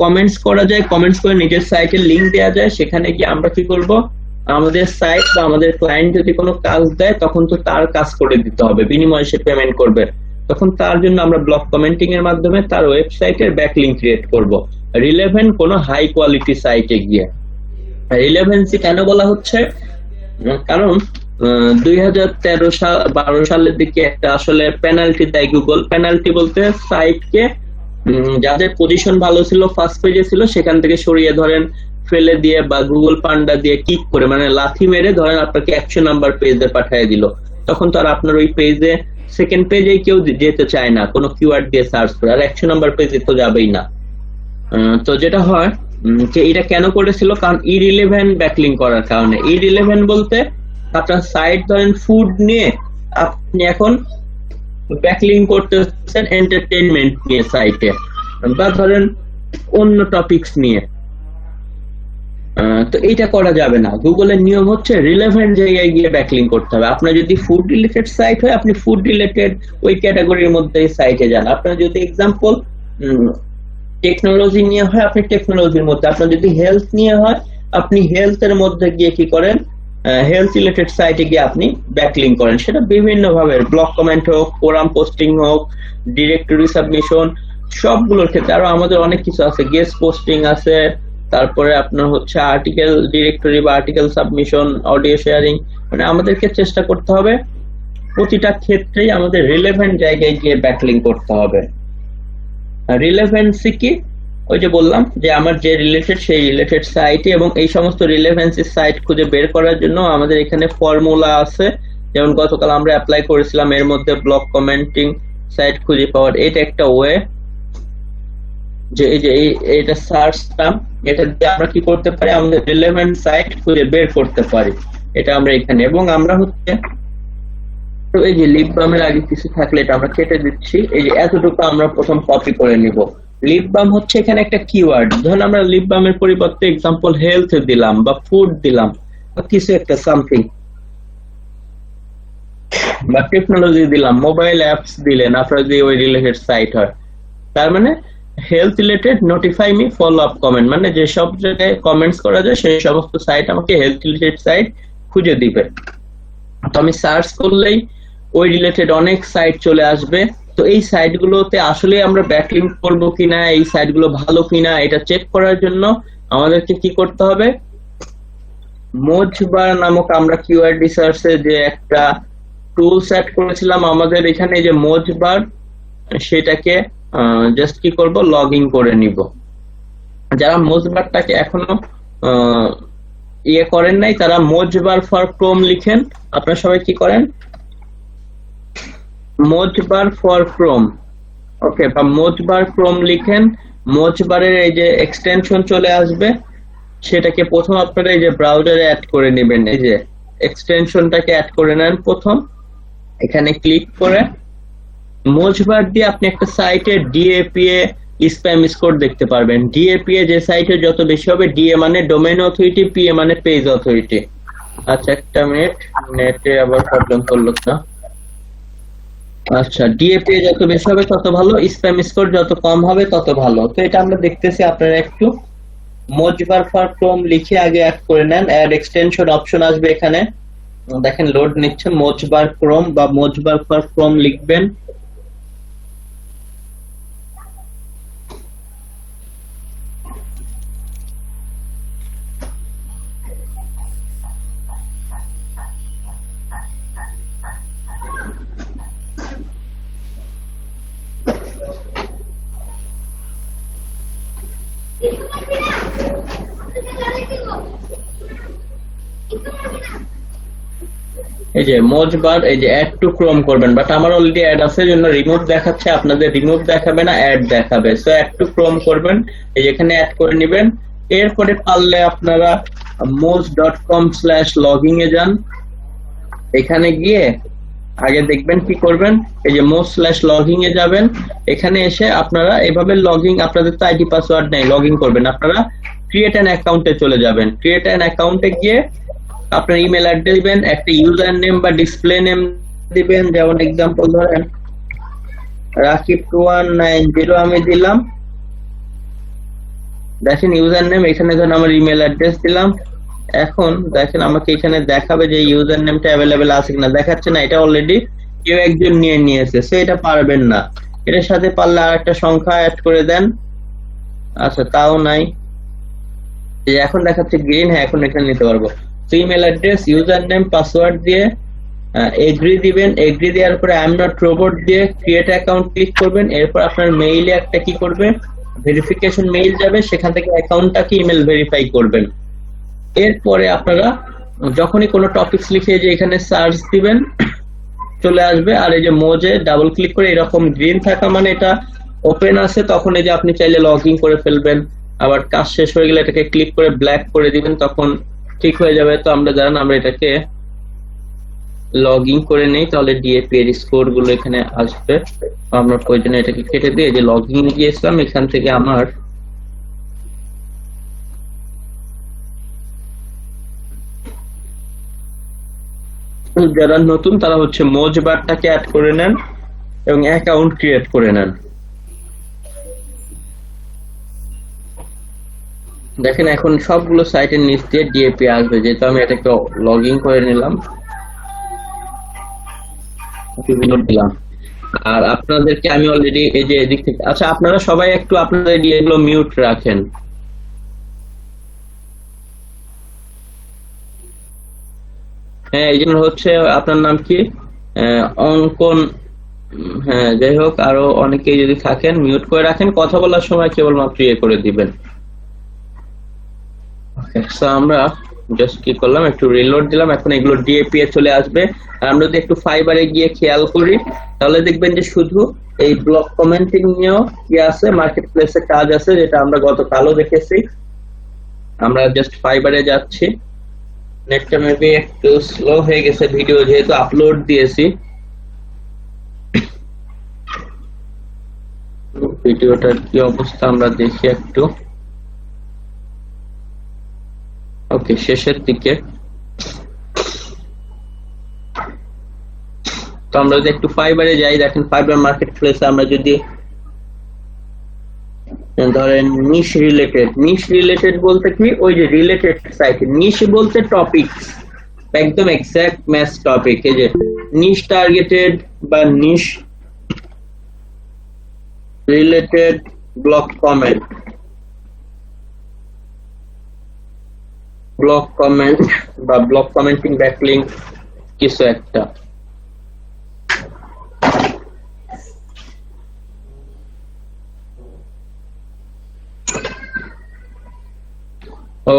কমেন্টস করা যায়, কমেন্টস করে নিজের সাইটে লিংক দেওয়া যায়, সেখানে গিয়ে আমরা কি করব, আমাদের সাইট বা আমাদের ক্লায়েন্ট যদি কোনো কাজ দেয় তখন তো তার কাজ করে দিতে হবে, বিনিময়ে সে পেমেন্ট করবে, তখন তার জন্য আমরা ব্লক কমেন্টিং এর মাধ্যমে তার ওয়েবসাইটের ব্যাকলিংক ক্রিয়েট করব রিলেভেন্ট কোনো হাই কোয়ালিটি সাইটে গিয়ে। রিলেভেন্সি কেন বলা হচ্ছে? কারণ 2013-12 সালের দিকে একটা আসলে পেনাল্টি দেয় গুগল। পেনাল্টি বলতে সাইটকে যাদের পজিশন ভালো ছিল, ফার্স্ট পেজে ছিল, সেখান থেকে সরিয়ে ধরেন ফেলে দিয়ে বা গুগল পান্ডা দিয়ে কিক করে মানে লাথি মেরে ধরেন আপনাকে 100 নাম্বার পেজে পাঠিয়ে দিল, তখন তো আর আপনার ওই পেজে সেকেন্ড পেজে কেউ যেতে চায় না কোনো কিওয়ার্ড দিয়ে সার্চ করে, আর 100 নাম্বার পেজে তো যাবেই না। তো যেটা হয় যে এটা কেন করেছিল, কারণ ইরিলেভেন্ট ব্যাকলিং করার কারণে। ইরিলেভেন্ট বলতে আপনার সাইট ধরেন ফুড নিয়ে, আপনি এখন ব্যাকলিং করতেছেন এন্টারটেইনমেন্ট নিয়ে সাইটে, বা ধরেন অন্য টপিকস নিয়ে। তো এইটা করা যাবে না। গুগলের নিয়ম হচ্ছে রিলেভেন্ট জায়গায় গিয়ে ব্যাকলিং করতে হবে। আপনার যদি ফুড রিলেটেড সাইট হয় আপনি ফুড রিলেটেড ওই ক্যাটাগরির মধ্যে সাইটে যান। আপনার যদি এক্সাম্পল টেকনোলজি নিয়ে হয় আপনি টেকনোলজির মধ্যে, আপনার যদি হেলথ নিয়ে হয় আপনি হেলথ এর মধ্যে গিয়ে কি করেন, হেলথ রিলেটেড সাইটে গিয়ে আপনি ব্যাকলিং করেন। সেটা বিভিন্ন ভাবে, ব্লগ কমেন্ট হোক, ফোরাম পোস্টিং হোক, ডিরেক্টরি সাবমিশন, সবগুলোর ক্ষেত্রে। আরো আমাদের অনেক কিছু আছে, গেস্ট পোস্টিং আছে, তারপরে আপনার হচ্ছে আর্টিকেল ডিরেক্টরি বা আর্টিকেল সাবমিশন, অডিও শেয়ারিং। মানে আমাদেরকে চেষ্টা করতে হবে প্রতিটা ক্ষেত্রেই আমাদের রিলেভেন্ট জায়গায় গিয়ে ব্যাকলিং করতে হবে। রিলেভেন্সি কি, ওই যে বললাম যে আমার যে রিলেটেড সেই রিলেটেড সাইটে, এবং এই সমস্ত রিলেভেন্সি সাইট খুঁজে বের করার জন্য আমাদের এখানে ফর্মুলা আছে। যেমন গতকাল আমরা অ্যাপ্লাই করেছিলাম, এর মধ্যে ব্লগ কমেন্টিং সাইট খুঁজে পাওয়ার, এটা একটা ওয়ে। যে এই যে এটা সার্চ টার্ম, এটা দিয়ে আমরা কি করতে পারি, আমাদের রিলেভেন্ট সাইট খুঁজে বের করতে পারি। এটা আমরা এখানে, এবং আমরা হচ্ছে এই যে লিপ বামের আগে কিছু থাকলে এটা আমরা কেটে দিচ্ছি। এই যে এতটুকু আমরা প্রথম কপি করে নিব। লিপ বাম হচ্ছে এখানে একটা কিওয়ার্ড। ধরুন আমরা লিপ বামের পরিবর্তে এক্সাম্পল হেলথ দিলাম বা ফুড দিলাম বা কিছু একটা সামথিং, বা টেকনোলজি দিলাম, মোবাইল অ্যাপস দিলেন আপনার যদি ওই রিলেটেড সাইট হয়। তার মানে health related notify me follow up comment, মানে যে সব জায়গায় কমেন্টস করা যায় সেই সমস্ত সাইট আমাকে হেলথ রিলেটেড সাইট খুঁজে দিবে। তো আমি সার্চ করলেই ওই রিলেটেড অনেক সাইট চলে আসবে। তো এই সাইটগুলোতে আসলে আমরা ব্যাকলিং করব কিনা, এই সাইটগুলো ভালো কিনা এটা চেক করার জন্য আমাদেরকে কি করতে হবে, মোজবার নামক আমরা কিওয়ার্ড রিসার্চে যে একটা টুল সেট করেছিলাম আমাদের এখানে, যে মোজবার, সেটাকে জাস্ট কি করব, লগ ইন করে নিব। যারা মোজবারটাকে এখনো ইয়ে করেন নাই তারা মোজবার ফর ক্রোম লিখেন। আপনারা সবাই কি করেন, মোজবার ফর ক্রোম, ওকে, বা মোজবার ক্রোম লিখেন। মোজবারের এই যে এক্সটেনশন চলে আসবে, সেটাকে প্রথম আপনারা এই যে ব্রাউজারে অ্যাড করে নেবেন। এই যে এক্সটেনশনটাকে অ্যাড করে নেন প্রথম, এখানে ক্লিক করে মোজবার দিয়ে আপনি একটা সাইটে ডিএপিএ স্প্যাম স্কোর দেখতে পারবেন। ডিএপিএ যে সাইটে যত বেশি হবে, ডিএ মানে ডোমেইন অথরিটি, পিএ মানে পেজ অথরিটি। আচ্ছা একটা মিনিট, নেটে আবার প্রবলেম করলো না। আচ্ছা, ডিএপিএ যত বেশি হবে তত ভালো, স্প্যাম স্কোর যত কম হবে তত ভালো। তো এটা আমরা দেখতেছি, আপনারা একটু মোজবার ফর ক্রোম লিখে আগে অ্যাড করে নেন। অ্যাড এক্সটেনশন অপশন আসবে এখানে, দেখেন লোড নিচ্ছে। মোজবার ক্রোম বা মোজবার ফর ক্রোম লিখবেন। এই যে মোজবার, এই যে অ্যাড টু ক্রোম করবেন, বাট আমার অলরেডি অ্যাড আছে জন্য রিমুভ দেখাচ্ছে, আপনাদের রিমুভ দেখাবে না, অ্যাড দেখাবে। সো অ্যাড টু ক্রোম করবেন, এই যে এখানে অ্যাড করে নেবেন। এরপরে পারলে আপনারা moz.com/login এ যান। এখানে গিয়ে আগে দেখবেন কি করবেন, এই যে moz/login এ যাবেন। এখানে এসে আপনারা এভাবে লগইন, আপনাদের তো আইডি পাসওয়ার্ড নেই, লগইন করবেন। আপনারা ক্রিয়েট অ্যান অ্যাকাউন্টে চলে যাবেন। ক্রিয়েট অ্যান অ্যাকাউন্টে গিয়ে আপনার ইমেল অ্যাড্রেস দিবেন, একটা ইউজার নেম বা ডিসপ্লে নেম দিবেন। যেমন এক্সাম্পল ধরেন রাকিব2190 আমি দিলাম। দেখেন ইউজার নেম, এখানে ধরেন আমার ইমেল অ্যাড্রেস দিলাম। এখন দেখেন আমাকে এখানে দেখাবে যে ইউজার নেমটা অ্যাভেলেবেল আছে কিনা, দেখাচ্ছে না, এটা অলরেডি কেউ একজন নিয়ে নিয়েছে। সো এটা পারবেন না। এটার সাথে পারলে আর একটা সংখ্যা অ্যাড করে দেন। আচ্ছা তাও নাই, এখন দেখাচ্ছে গ্রিন, হ্যাঁ এখন এখানে নিতে পারবো। Email address, user name, password দিয়ে এগ্রি দিবেন। এগ্রি দেওয়ার পরে আই এম নট রোবট দিয়ে ক্রিয়েট অ্যাকাউন্ট ক্লিক করবেন। এরপর আপনার মেইলে একটা কি করবে, ভেরিফিকেশন মেইল যাবে, সেখান থেকে অ্যাকাউন্টটাকে ইমেল ভেরিফাই করবেন। এরপরে আপনারা যখনই কোনো টপিকস লিখে যে এখানে সার্চ দিবেন চলে আসবে, আর এই যে মোজে ডাবল ক্লিক করে এরকম গ্রিন থাকা মানে এটা ওপেন আছে, তখন এই যে আপনি চাইলে লগ ইন করে ফেলবেন। আবার কাজ শেষ হয়ে গেলে এটাকে ক্লিক করে ব্ল্যাক করে দিবেন, তখন ঠিক হয়ে যাবে। তো আমরা জানেন আমরা এটাকে লগ ইন করে নেই, তাহলে ডিএপি এর স্কোর গুলো এখানে আসবে। আমরা প্রয়োজনে এটাকে কেটে দিয়ে যে লগ ইন গিয়েছিলাম এখান থেকে আমার যারা নতুন তারা হচ্ছে মোজ বারটাকে অ্যাড করে নেন এবং অ্যাকাউন্ট ক্রিয়েট করে নেন। দেখেন এখন সবগুলো সাইটের নিচ দিয়ে ডিএপি আসবে, যেহেতু আমি এটাকে লগ ইন করে নিলাম দিলাম। আর আপনাদেরকে আমি অলরেডি এই যে এদিক থেকে, আচ্ছা আপনারা সবাই একটু আপনাদের এগুলো মিউট রাখেন। হ্যাঁ এই জন্য হচ্ছে আপনার নাম কি অঙ্কন, হ্যাঁ যাই হোক আরো অনেকেই যদি থাকেন মিউট করে রাখেন, কথা বলার সময় কেবলমাত্র ইয়ে করে দিবেন। আমরা জাস্ট কি করলাম একটু রিলোড দিলাম, এখন এগুলো ডিএপি এ চলে আসবে। আর আমরা যদি একটু ফাইবারে গিয়ে খেয়াল করি তাহলে দেখবেন যে শুধু এই ব্লক কমেন্টিং নিয়েও কি আছে, মার্কেট প্লেসে কাজ আছে, যেটা আমরা গতকালও দেখেছি। আমরা জাস্ট ফাইবারে যাচ্ছি, নেটটা মেবি একটু স্লো হয়ে গেছে, ভিডিও যেহেতু আপলোড দিয়েছি। ভিডিওটার কি অবস্থা আমরা দেখি একটু। ওকে শেষের দিকে। তো আমরা যদি একটু ফাইবারে যাই, দেখেন ফাইবার মার্কেট প্লেসে আমরা যদি ধরেন নিশ রিলেটেড বলতে কি ওই যে রিলেটেড সাইট, নিশ বলতে টপিক, একদম এক্সাক্ট ম্যাচ টপিক। এই যে নিশ টার্গেটেড বা নিশ রিলেটেড ব্লক কমেন্ট বা ব্লক কমেন্টিং ব্যাকলিংক কিছু একটা।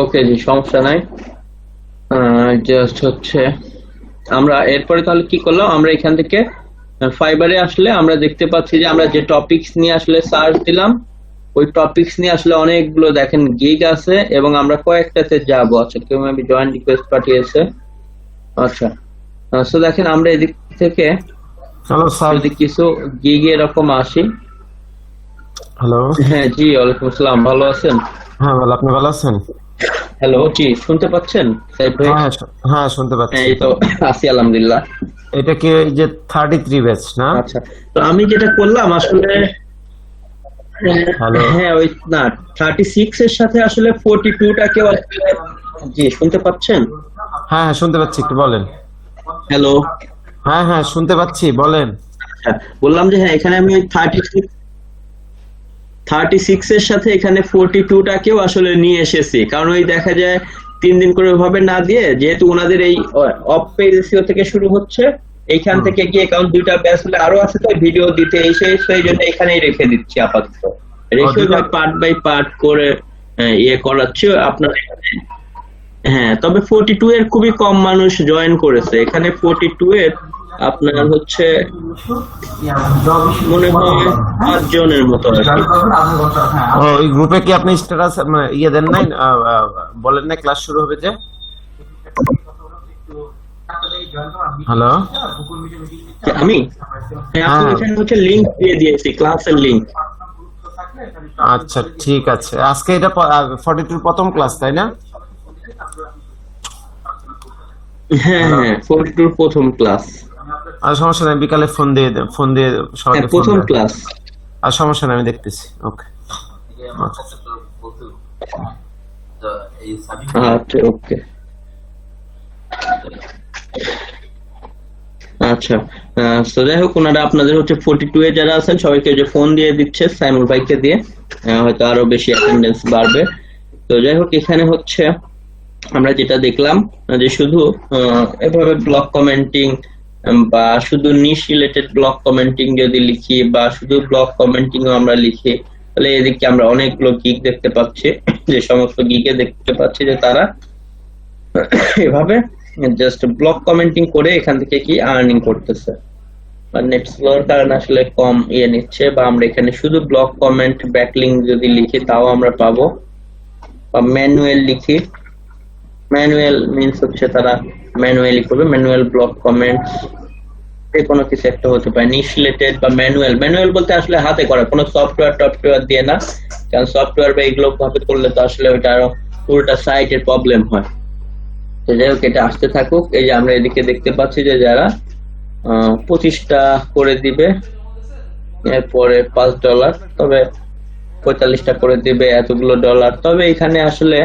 ওকে জি সমস্যা নাই। জাস্ট হচ্ছে আমরা এরপরে তাহলে কি করলাম, আমরা এখান থেকে ফাইবারে আসলে আমরা দেখতে পাচ্ছি যে আমরা যে টপিকস নিয়ে আসলে সার্চ দিলাম ওই টপিকস নিয়ে আসলে অনেকগুলো দেখেন গিগ আছে এবং আমরা কয়েকটাতে যাব। আচ্ছা কেউ আমি জয়েন রিকোয়েস্ট পাঠিয়েছে। আচ্ছা সো দেখেন আমরা এদিক থেকে যদি কিছু গিগ এরকম আসি। হ্যালো হ্যাঁ জি ওয়ালাইকুম আসসালাম, ভালো আছেন? হ্যাঁ ভালো, আপনি ভালো আছেন? হ্যালো জি শুনতে পাচ্ছেন সাইদ ভাই? হ্যাঁ শুনতে পাচ্ছি। এই তো আছি আলহামদুলিল্লাহ। এটা কি এই যে 33 ব্যাচ না? আচ্ছা তো আমি যেটা করলাম আসলে হ্যালো হ্যাঁ ওই না 36 এর সাথে আসলে 42 টাকে জি শুনতে পাচ্ছেন? হ্যাঁ শুনতে পাচ্ছি, একটু বলেন। হ্যালো হ্যাঁ শুনতে পাচ্ছি, বলেন। আচ্ছা বললাম যে হ্যাঁ এখানে আমি ওই 36 এর সাথে এখানে 42 টাকেও আসলে নিয়ে এসেছি, কারণ ওই দেখা যায় 3 দিন করে ওইভাবে না দিয়ে যেহেতু ওনাদের এই অফ পেজ এসইও থেকে শুরু হচ্ছে, এইখান থেকে কি অ্যাকাউন্ট দুইটা ব্যাচ হলে আরো আছে তো ভিডিও দিতে এই সেই জন্য এখানেই রেখে দিচ্ছি আপাতত, রেখে পার্ট বাই পার্ট করে ইয়ে করাচ্ছি আপনার এখানে। হ্যাঁ তবে 42 এর খুবই কম মানুষ জয়েন করেছে এখানে। 42 এর আপনার হচ্ছে মনে হয় 5 জনের মতো আর কি। ওই গ্রুপে কি আপনি স্ট্যাটাস ইয়ে দেন নাই, বলেন না ক্লাস শুরু হবে যে? হ্যালো আমি হ্যাঁ আপনি এখানে হচ্ছে লিংক দিয়ে দিয়েছি, ক্লাসের লিংক। আচ্ছা ঠিক আছে, আজকে এটা 42 প্রথম ক্লাস তাই না? হ্যাঁ হ্যাঁ 42 প্রথম ক্লাস। আর সমস্যা নাই, বিকালে ফোন দিয়ে সবাইকে ফোন প্রথম ক্লাস। আর সমস্যা নাই, আমি দেখতেছি। ওকে আচ্ছা ওকে আচ্ছা তো যাই হোক ওনারা আপনাদের হচ্ছে 42 এ যারা আছেন সবাইকে যে ফোন দিয়ে দিচ্ছে সাইমুল ভাইকে দিয়ে, হয়তো আরো বেশি অ্যাটেন্ডেন্স বাড়বে। তো যাই হোক এখানে হচ্ছে আমরা যেটা দেখলাম যে শুধু এভাবে ব্লক কমেন্টিং বা শুধু নিশ রিলেটেড ব্লক কমেন্টিং যদি লিখি বা শুধু ব্লক কমেন্টিং আমরা লিখি তাহলে এদিকে আমরা অনেকগুলো গিগ দেখতে পাচ্ছি, যে সমস্ত গিগে দেখতে পাচ্ছি যে তারা এভাবে জাস্ট ব্লক কমেন্টিং করে এখান থেকে কি আর্নিং করতেছে। বা নেট স্লোর কারণে আসলে কম নিচ্ছে, বা আমরা এখানে শুধু ব্লক কমেন্ট ব্যাকলিং যদি লিখি তাও আমরা পাবো, বা ম্যানুয়াল লিখি, ম্যানুয়াল মিন্স হচ্ছে তারা ম্যানুয়ালি করবে, ম্যানুয়াল ব্লক কমেন্টস যে কোনো কিছু একটা হতে পারে, নিশ রিলেটেড বা ম্যানুয়াল। ম্যানুয়াল বলতে আসলে হাতে করা, কোনো সফটওয়্যার দিয়ে না, কারণ সফটওয়্যার বা এগুলো ভাবে করলে তো আসলে ওটা আরো পুরোটা সাইটের প্রবলেম হয়। তো যাই হোক, এটা আসতে থাকুক। এই যে আমরা এদিকে দেখতে পাচ্ছি যে যারা 25টা করে দিবে, এরপরে $5, তবে 45টা করে দিবে এতগুলো ডলার। তবে এখানে আসলে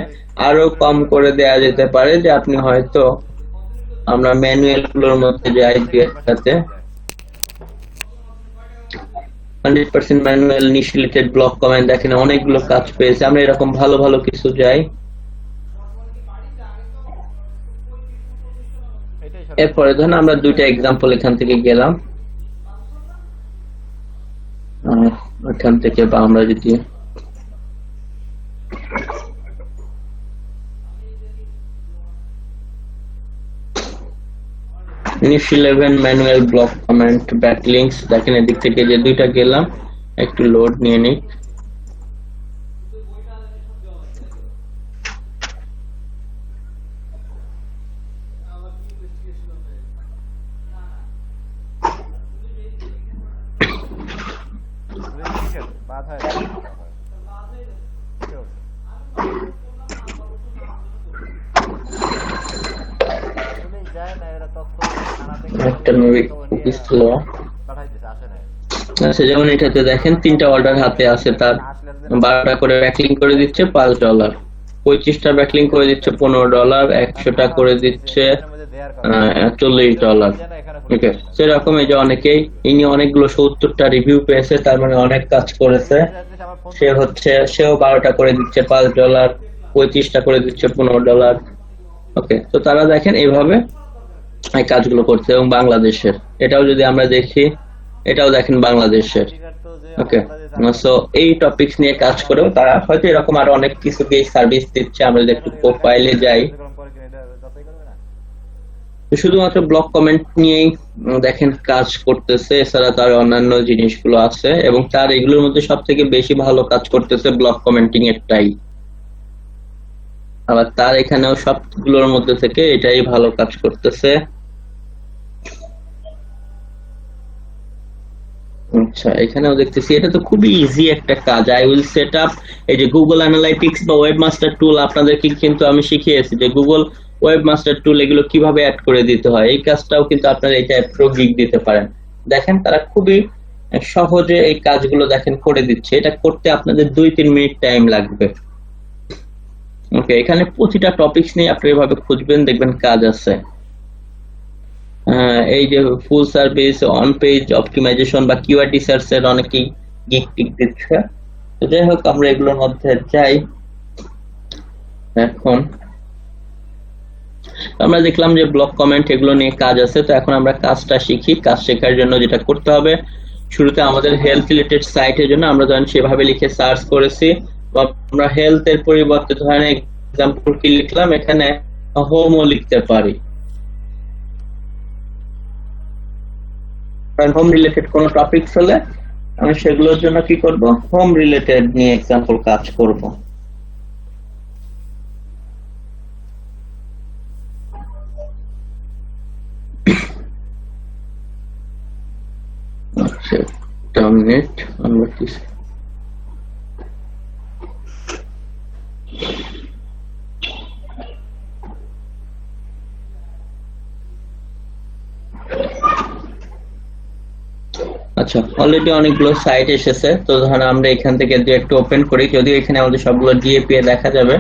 আরো কম করে দেয়া যেতে পারে, যে আপনি হয়তো আমরা ম্যানুয়াল গুলোর মধ্যে যাই, যাতে 100% ম্যানুয়াল নিশ রিলেটেড ব্লক কমেন্ট, দেখেন অনেকগুলো কাজ পেয়েছে। আমরা এরকম ভালো ভালো কিছু যাই, এরপরে ধরুন আমরা 2টা এক্সাম্পল এখান থেকে গেলাম, এখান থেকে, বা আমরা যদি নিশ 11 ম্যানুয়াল ব্লক কমেন্ট ব্যাকলিংস, দেখেন এদিক থেকে যে 2টা গেলাম, একটু লোড নিয়ে নিই। একটা স্লো। আচ্ছা, যেমন এটাতে দেখেন 3টা অর্ডার হাতে আছে, তার 12টা করে ব্যাকলিং করে দিচ্ছে $5, 25টা ব্যাকলিং করে দিচ্ছে $15, 100টা করে দিচ্ছে $40। ওকে, সেরকম এই যে অনেকেই, ইনি অনেকগুলো 70টা রিভিউ পেয়েছে, তার মানে অনেক কাজ করেছে। সেও 12টা করে দিচ্ছে $5, 25টা করে দিচ্ছে $15। ওকে, তো তারা দেখেন এইভাবে এই কাজগুলো করছে। এবং বাংলাদেশের এটাও যদি আমরা দেখি, এটাও দেখেন বাংলাদেশের। ওকে, সো এই টপিকস নিয়ে কাজ করেও তারা হয়তো এরকম আরো অনেক কিছুকে সার্ভিস দিচ্ছে। আমরা যদি একটু প্রোফাইলে যাই, শুধুমাত্র ব্লক কমেন্ট নিয়েই দেখেন কাজ করতেছে, এছাড়া তার অন্যান্য জিনিসগুলো আছে, এবং তার এগুলোর মধ্যে সব থেকে বেশি ভালো কাজ করতেছে ব্লক কমেন্টিং এরটাই। আবার তার এখানেও সবগুলোর মধ্যে থেকে এটাই ভালো কাজ করতেছে। আচ্ছা, এখানেও দেখতেছি এটা তো খুবই ইজি একটা কাজ। আই উইল সেট আপ, এই যে গুগল অ্যানালাইটিক্স বা ওয়েবমাস্টার টুল আপনাদেরকে কিন্তু আমি শিখিয়েছি, যে গুগল ওয়েবমাস্টার টুল এগুলো কিভাবে অ্যাড করে দিতে হয়। এই কাজটাও কিন্তু আপনারা এটা প্রো গিগ দিতে পারেন। দেখেন তারা খুবই সহজে এই কাজগুলো দেখেন করে দিচ্ছে। এটা করতে আপনাদের 2-3 মিনিট টাইম লাগবে। ওকে, এখানে প্রতিটা টপিকস নিয়ে আপনি এভাবে খুঁজবেন, দেখবেন কাজ আছে। এই যে full service, on page optimization বা কিওয়ার্ড রিসার্চ এর অনেকেই গিগ টিক দিচ্ছে। তো যাই হোক, আমরা এগুলোর মধ্যে যাই। এখন আমরা দেখলাম যে ব্লক কমেন্ট এগুলো নিয়ে কাজ আছে। তো এখন আমরা কাজটা শিখি। কাজ শেখার জন্য যেটা করতে হবে, শুরুতে আমাদের হেলথ রিলেটেড সাইটের জন্য আমরা ধরেন সেভাবে লিখে সার্চ করেছি, বা আমরা হেলথ এর পরিবর্তে ধরেন এক্সাম্পল কি লিখলাম, এখানে হোমও লিখতে পারি। হোম রিলেটেড কোন টপিকস হলে আমি সেগুলোর জন্য কি করব, হোম রিলেটেড নিয়ে এক্সাম্পল কাজ করব। আচ্ছা, টার্মিনেট আমরা কি আচ্ছা, অলরেডি অনেকগুলো সাইট এসেছে। তো ধরুন আমরা এখান থেকে যে একটু ওপেন করি, যদিও এখানে আমাদের সবগুলো ডিএপি দেখা যাবে,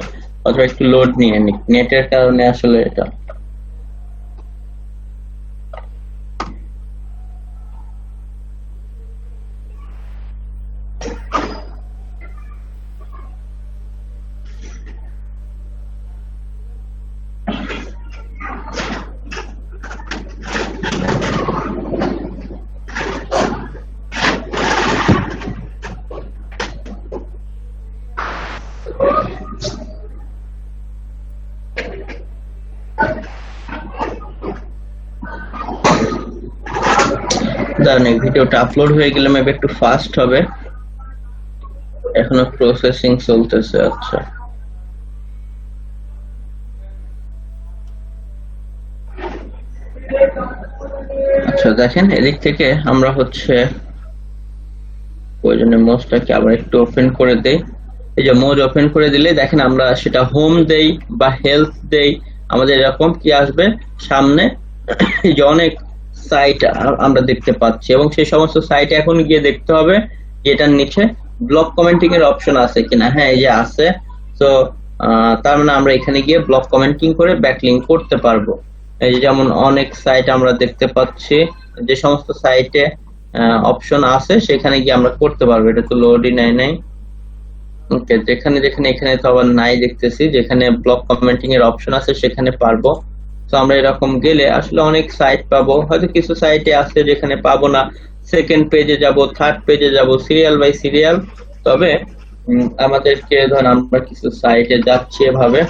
অথবা একটু লোড নিয়ে নিই, নেটের কারণে আসলে এটা। দাঁড়ান, এই ভিডিওটা আপলোড হয়ে গেলে মেবি একটু ফাস্ট হবে, এখনো প্রসেসিং চলতেছে। আচ্ছা, আচ্ছা দেখেন এদিক থেকে আমরা হচ্ছে প্রয়োজনে মোজটাকে আবার একটু ওপেন করে দেই। এই যে মোজ ওপেন করে দিলে দেখেন আমরা সেটা হোম দেই বা হেলথ দেই, আমাদের এরকম কি আসবে সামনে, এই যে অনেক সাইট আমরা দেখতে পাচ্ছি, এবং সেই সমস্ত সাইটে এখন গিয়ে দেখতে হবে যে এটার নিচে ব্লক কমেন্টিং এর অপশন আছে কিনা। হ্যাঁ, এই যে আছে। তো তার মানে আমরা এখানে গিয়ে ব্লক কমেন্টিং করে ব্যাকলিংক করতে পারবো। এই যে যেমন অনেক সাইট আমরা দেখতে পাচ্ছি, যে সমস্ত সাইটে অপশন আছে সেখানে গিয়ে আমরা করতে পারবো। এটা তো লোডই নাই। ওকে, যেখানে যেখানে এখানে তো আবার নাই দেখতেছি, যেখানে ব্লক কমেন্টিং এর অপশন আছে সেখানে পারবো। তো আমরা এরকম গেলে আসলে অনেক সাইট পাবো, হয়তো কিছু সাইটে আছে যেখানে পাবো না, সেকেন্ড পেজে যাব, থার্ড পেজে যাব, সিরিয়াল বাই সিরিয়াল। তবে আমাদেরকে ধর আমরা কিছু সাইটে যাচ্ছি এভাবে,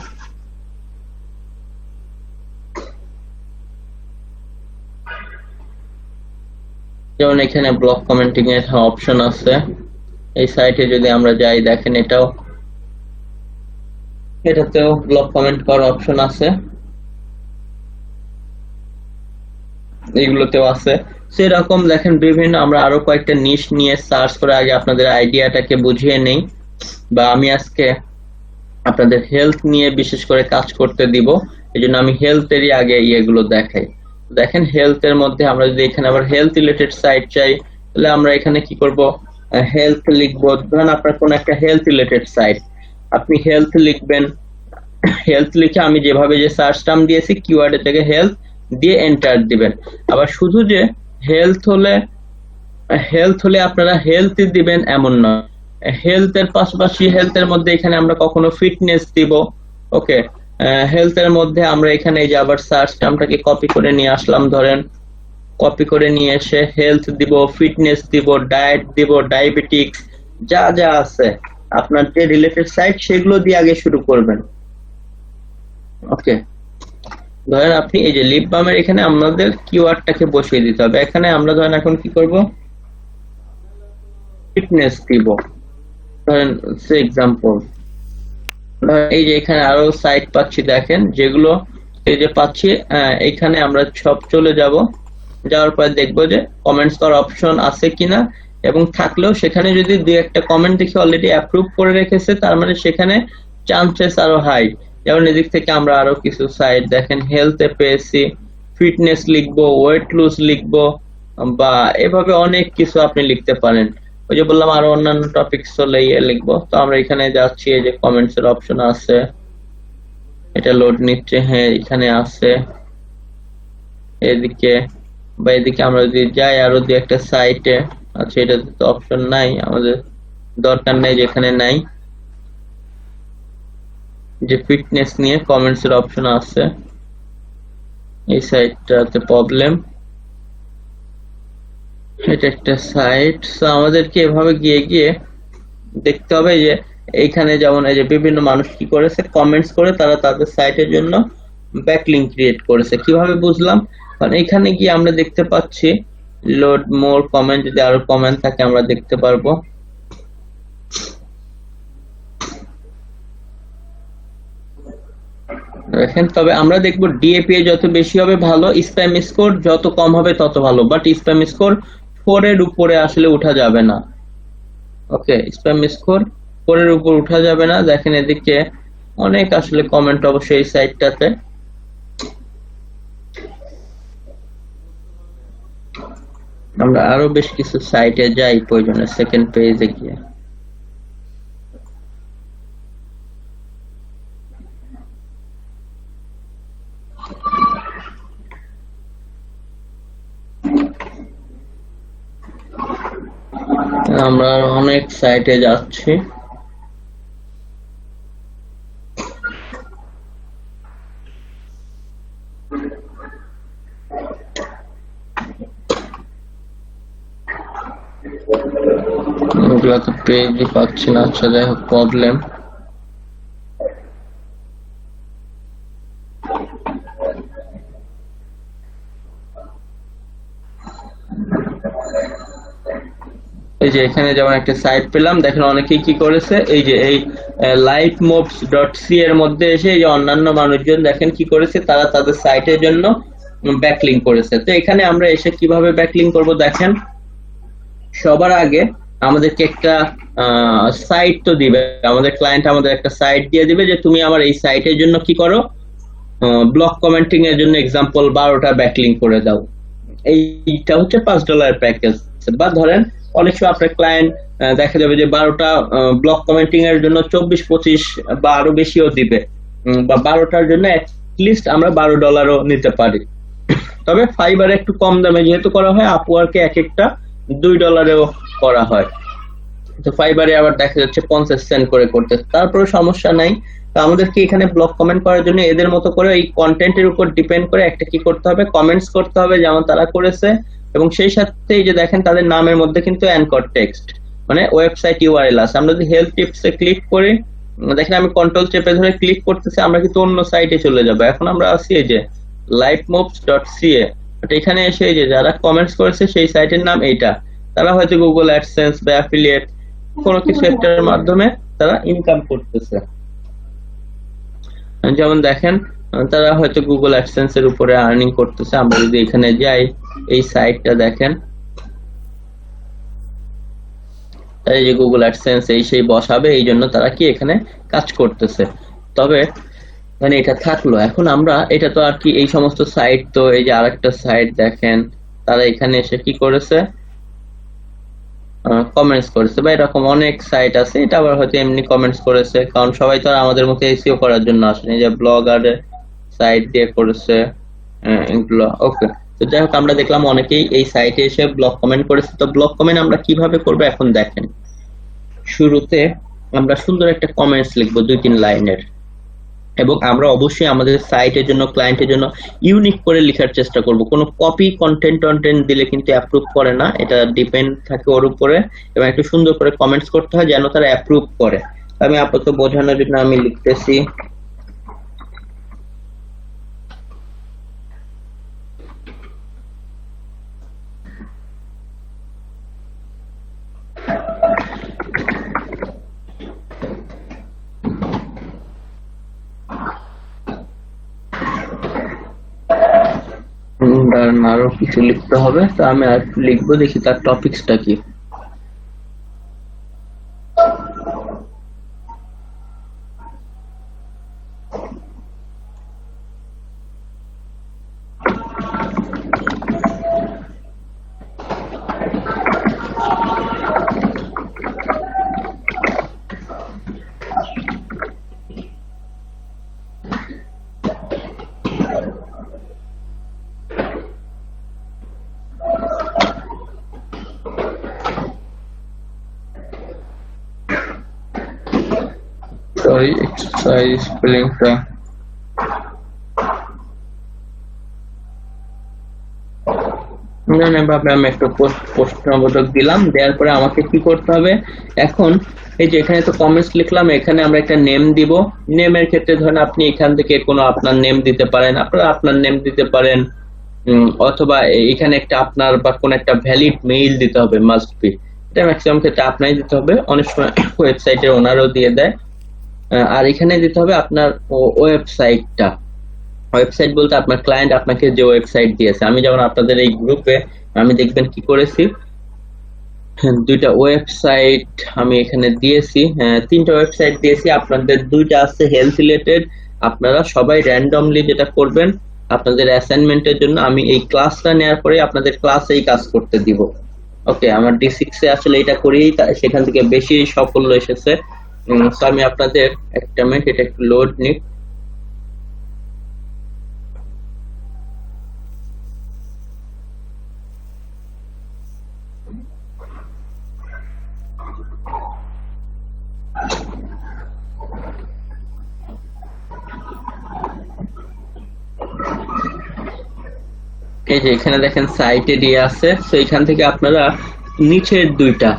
যেমন এখানে ব্লক কমেন্টিং এর অপশন আছে। এই সাইটে যদি আমরা যাই, দেখেন এটাতেও ব্লক কমেন্ট করার অপশন আছে, এগুলোতেও আছে। সেরকম দেখেন বিভিন্ন, আমরা আরো কয়েকটা নিশ নিয়ে সার্চ করে আগে আপনাদের আইডিয়াটাকে বুঝিয়ে নেই, বা আমি আজকে আপনাদের হেলথ নিয়ে বিশেষ করে কাজ করতে দিব, এই জন্য আমি হেলথেরই আগে ইয়েগুলো দেখাই। দেখেন হেলথের মধ্যে আমরা যদি এখানে আবার হেলথ রিলেটেড সাইট চাই, তাহলে আমরা এখানে কি করব, হেলথ লিখবো। ধরেন আপনার কোন একটা হেলথ রিলেটেড সাইট, আপনি হেলথ লিখবেন, হেলথ লিখে আমি যেভাবে যে সার্চ টার্ম দিয়েছি কিওয়ার্ডের থেকে হেলথ দিয়ে এন্টার দিবেন। আবার শুধু যে হেলথ হলে আপনারা হেলথ দিবেন এমন নয়, হেলথের পাশাপাশি হেলথের মধ্যে এখানে আমরা কখনো ফিটনেস দিব। ওকে, হেলথের মধ্যে আমরা এখানে এই যে আবার সার্চ টার্মটাকে কপি করে নিয়ে আসলাম, ধরেন কপি করে নিয়ে এসে হেলথ দিব, ফিটনেস দিব, ডায়েট দিব, ডায়াবেটিক্স, যা যা আছে আপনার যে রিলেটেড সাইট সেগুলো দিয়ে আগে শুরু করবেন। ওকে, ধরেন আপনি এই যে লিপ বামের এখানে আমাদের কিওয়ার্ডটাকে বসিয়ে দিতে হবে। এখানে আমরা ধরেন এখন কি করব, ফিটনেস দিব, ধরেন সে এক্সাম্পল। এই যে এখানে আরো সাইট পাচ্ছি দেখেন, যেগুলো এই যে পাচ্ছি, এখানে আমরা সব চলে যাব, যাওয়ার পর দেখবো যে কমেন্টস করার অপশন আছে কিনা, এবং থাকলেও সেখানে যদি দুই একটা কমেন্ট দেখি অলরেডি অ্যাপ্রুভ করে রেখেছে, তার মানে সেখানে চান্সেস আরো হাই। যেমন এদিক থেকে আমরা আরো কিছু সাইট দেখেন হেলথে পেয়েছি, ফিটনেস লিখবো, ওয়েট লুজ লিখবো, বা এভাবে অনেক কিছু আপনি লিখতে পারেন। ওই যে বললাম আরো অন্যান্য টপিকস হলে ইয়ে লিখবো। তো আমরা এখানে যাচ্ছি, এই যে কমেন্টস এর অপশন আছে, এটা লোড নিচ্ছে। হ্যাঁ, এখানে আছে এদিকে, বা এদিকে আমরা যদি যাই আরো দুই একটা সাইটে, আচ্ছা এটাতে তো অপশন নাই, আমাদের দরকার নেই, যেখানে নাই যে ফিটনেস নিয়ে কমেন্টস এর অপশন আছে, এই সাইটটাতে প্রবলেম। এটা একটা সাইট, তো আমাদেরকে এভাবে গিয়ে গিয়ে দেখতে হবে যে এইখানে যেমন এই যে বিভিন্ন মানুষ কি করেছে, কমেন্টস করে তারা তাদের সাইটের জন্য ব্যাকলিংক ক্রিয়েট করেছে। কিভাবে বুঝলাম, কারণ এখানে গিয়ে আমরা দেখতে পাচ্ছি লোড মোর কমেন্ট, যদি আরো কমেন্ট থাকে আমরা দেখতে পারবো। দেখেন, তবে আমরা দেখবো ডিএপিএ যত বেশি হবে ভালো, স্প্যাম স্কোর যত কম হবে তত ভালো, বাট স্প্যাম স্কোর 4 এর উপরে আসলে উঠা যাবে না। ওকে, স্প্যাম স্কোর 4 এর উপর উঠা যাবে না। দেখেন এদিকে অনেক আসলে কমেন্ট অবশ্যই এই সাইটটাতে। আমরা আরো বেশ কিছু সাইটে যাই প্রয়োজনে, সেকেন্ড পেজে গিয়ে আমরা অনেক সাইটে যাচ্ছি। ওগুলা তো পেজই পাচ্ছি না, আচ্ছা যাই হোক, প্রবলেম। এই যে এখানে যেমন একটা সাইট পেলাম, দেখেন অনেকেই কি করেছে, এই যে এই lightmobs.c এর মধ্যে এসে এই যে অন্যান্য মানুষজন দেখেন কি করেছে, তারা তাদের সাইটের জন্য ব্যাকলিংক করেছে। তো এখানে আমরা এসে কিভাবে ব্যাকলিংক করব দেখেন, সবার আগে আমাদেরকে একটা সাইট তো দিবে, আমাদের ক্লায়েন্ট আমাদের একটা সাইট দিয়ে দিবে যে তুমি আমার এই সাইটের জন্য কি করো, ব্লক কমেন্টিং এর জন্য এক্সাম্পল 12টা ব্যাকলিংক করে দাও। এইটা হচ্ছে $5 প্যাকেজ। বা ধরেন অনেক সময় আপনার ক্লায়েন্ট দেখা যাবে যে 12টা ব্লক কমেন্টিং এর জন্য 24-25 বা আরো বেশিও দিবে, বা 12টার জন্য লিস্ট আমরা $12ও নিতে পারি। তবে ফাইবারে একটু কম দামে যেহেতু করা হয়, আপওয়ার্কে এক একটা $2-এও করা হয়। তো ফাইবারে আবার দেখা যাচ্ছে 50 সেন্ট করে করতে, তারপরে সমস্যা নাই। তো আমাদেরকে এখানে ব্লক কমেন্ট করার জন্য এদের মতো করে এই কন্টেন্টের উপর ডিপেন্ড করে একটা কি করতে হবে, কমেন্টস করতে হবে যেমন তারা করেছে, এবং সেই সাথে এই যে দেখেন তাদের নামের মধ্যে কিন্তু অ্যানকর টেক্সট মানে ওয়েবসাইট ইউআরএল আছে। আমরা যদি হেল্প টিপসে ক্লিক করি, দেখেন আমি কন্ট্রোল চেপে ধরে ক্লিক করতেছি, আমরা কিন্তু অন্য সাইটে চলে যাব। এখন আমরা আছি এই যে lightmobs.ca, এখানে এসে এই যে যারা কমেন্টস করেছে সেই সাইটের নাম এইটা, তারা হয়তো গুগল অ্যাডসেন্স বা অ্যাফিলিয়েট কোনো কিছু একটার মাধ্যমে তারা ইনকাম করতেছে। যেমন দেখেন তারা হয়তো গুগল অ্যাডসেন্স এর উপরে আর্নিং করতেছে। আমরা যদি এখানে যাই, এই সাইটটা দেখেন, এই যে গুগল অ্যাডসেন্স এই সেই বসাবে, এই জন্য তারা কি এখানে কাজ করতেছে। তবে মানে এটা থাকলো, এখন আমরা এটা তো আর কি এই সমস্ত সাইট, তো এই যে আরেকটা সাইট দেখেন তারা এখানে এসে কি করেছে, কমেন্টস করেছে, বা এরকম অনেক সাইট আছে। এটা আবার হয়তো এমনি কমেন্টস করেছে, কারণ সবাই তো আর আমাদের মতো এসইও করার জন্য আসেনি, যে ব্লগারের সাইট দিয়ে করেছে এগুলো। ওকে, তো যাই হোক আমরা দেখলাম অনেকেই এই সাইটে এসে ব্লগ কমেন্ট করেছে। তো ব্লগ কমেন্ট আমরা কিভাবে করব এখন দেখেন। শুরুতে আমরা সুন্দর একটা কমেন্টস লিখবো 2-3 লাইনের, এবং আমরা অবশ্যই আমাদের সাইটের জন্য ক্লায়েন্টের জন্য ইউনিক করে লেখার চেষ্টা করব। কোনো কপি কন্টেন্ট দিলে কিন্তু অ্যাপ্রুভ করে না, এটা ডিপেন্ড থাকে ওর উপরে, এবং একটু সুন্দর করে কমেন্টস করতে হয় যেন তারা অ্যাপ্রুভ করে। আমি আপাতত বোঝানোর জন্য আমি লিখতেছি আরো কিছু লিখতে হবে, তো আমি আর লিখবো, দেখি তার টপিকসটা কি। সরি, এক্সারসাইজ স্পেলিংটা ভাবে আমি একটা প্রশ্নবোধক দিলাম, দেওয়ার পরে আমাকে কি করতে হবে এখন, এই যে এখানে তো কমেন্টস লিখলাম, এখানে আমরা একটা নেম দিব। নেমের ক্ষেত্রে ধরেন আপনি এখান থেকে কোনো আপনার নেম দিতে পারেন, আপনারা আপনার নেম দিতে পারেন, অথবা এখানে একটা আপনার বা কোন একটা ভ্যালিড মেইল দিতে হবে, মাস্ট বি। এটা ম্যাক্সিমাম ক্ষেত্রে আপনারই দিতে হবে, অনেক সময় ওয়েবসাইটের ওনারও দিয়ে দেয়। আর এখানে দিতে হবে আপনার ওয়েবসাইটটা। ওয়েবসাইট বলতে আপনার ক্লায়েন্ট আপনাকে যে ওয়েবসাইট দিয়েছে। আমি যেমন আপনাদের এই গ্রুপে আমি দেখবেন কি করেছি, 2টা ওয়েবসাইট আমি এখানে দিয়েছি, 3টা ওয়েবসাইট দিয়েছি। আপনাদের 2টা আছে হেলথ রিলেটেড। আপনারা সবাই র্যান্ডমলি যেটা করবেন, আপনাদের অ্যাসাইনমেন্টের জন্য আমি এই ক্লাসটা নেওয়ার পরে আপনাদের ক্লাসেই কাজ করতে দিব। ওকে, আমার D6 এ আসলে এটা করেই সেখান থেকে বেশি সাফল্য এসেছে। তো আমি আপনাদের একটা মিনিট, এটা একটু লোড নিক। এই যে এখানে দেখেন সাইটে দিয়ে আছে, তো এখান থেকে আপনারা নিচের 2টা,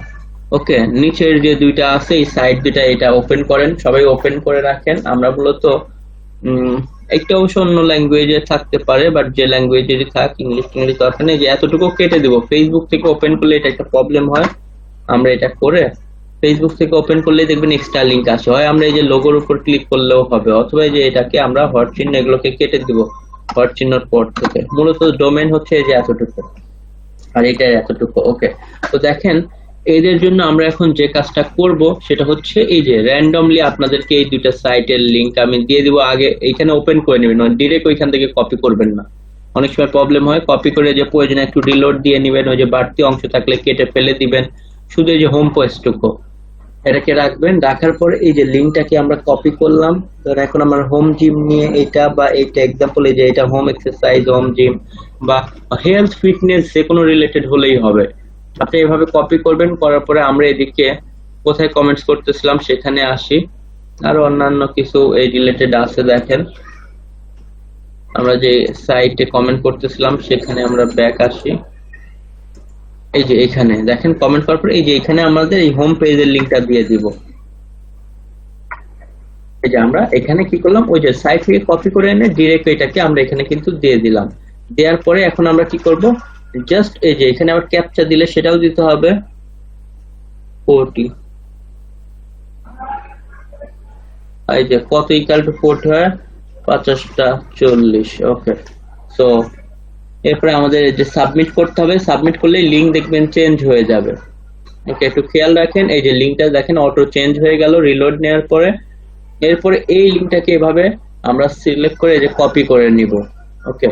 ওকে, নিচের যে 2টা আছে এই সাইট 2টা, এটা ওপেন করেন, সবাই ওপেন করে রাখেন। আমরা মূলত একটা অবশ্য অন্য ল্যাঙ্গুয়েজে থাকতে পারে, বাট যে ল্যাঙ্গুয়েজেরই থাক, ইংলিশ দরকার নেই। যে এতটুকু কেটে দিব, ফেসবুক থেকে ওপেন করলে এটা একটা প্রবলেম হয়, আমরা এটা করে ফেসবুক থেকে ওপেন করলেই দেখবেন এক্সট্রা লিংক আসে। হয় আমরা এই যে লোগোর উপর ক্লিক করলেও হবে, অথবা এই যে এটাকে আমরা হট চিহ্ন এগুলোকে কেটে দিব হট চিহ্নর পর থেকে। মূলত ডোমেন হচ্ছে এই যে এতটুকু আর এটা এতটুকু। ওকে, তো দেখেন এদের জন্য আমরা এখন যে কাজটা করব সেটা হচ্ছে এই যে র্যান্ডমলি আপনাদেরকে এই দুইটা সাইটের লিংক আমি দিয়ে দিব। আগে এইখানে ওপেন করে নেবেন, ডিরেক্ট ওইখান থেকে কপি করবেন না, অনেক সময় প্রবলেম হয়। কপি করে যে প্রয়োজনে একটু রিলোড দিয়ে নেবেন, ওই যে বাড়তি অংশ থাকলে কেটে ফেলে দিবেন, শুধু এই যে হোম পেজটুকু এটাকে রাখবেন। রাখার পরে এই যে লিংকটাকে আমরা কপি করলাম, ধর এখন আমার হোম জিম নিয়ে এটা বা এইটা এক্সাম্পল, এই যে এটা হোম এক্সারসাইজ, হোম জিম বা হেলথ ফিটনেস যে কোনো রিলেটেড হলেই হবে। আপনি এভাবে কপি করবেন, করার পরে আমরা এদিকে কোথায় কমেন্টস করতেছিলাম সেখানে আসি, আরো অন্যান্য কিছু এই রিলেটেড আছে। দেখেন আমরা যে সাইটে কমেন্ট করতেছিলাম সেখানে আমরা ব্যাক আসি, এই যে এখানে দেখেন কমেন্ট করার পরে এই যে এখানে আমাদের এই হোম পেজের লিংকটা দিয়ে দিব। এই যে আমরা এখানে কি করলাম, ওই যে সাইট থেকে কপি করে এনে ডিরেক্ট এটাকে আমরা এখানে কিন্তু দিয়ে দিলাম। দেওয়ার পরে এখন আমরা কি করব, জাস্ট এই যে এখানে আবার ক্যাপচা দিলে সেটাও দিতে হবে 40, এই যে কত ইকুয়াল টু 40 হয় 50টা 40। ওকে, সো এরপরে আমাদের যে সাবমিট করতে হবে, সাবমিট করলে লিংক দেখবেন চেঞ্জ হয়ে যাবে। ওকে, একটু খেয়াল রাখেন, এই যে লিংকটা দেখেন অটো চেঞ্জ হয়ে গেল রিলোড নেওয়ার পরে। এরপরে এই লিংকটাকে এভাবে আমরা সিলেক্ট করে যে কপি করে নিব। ওকে,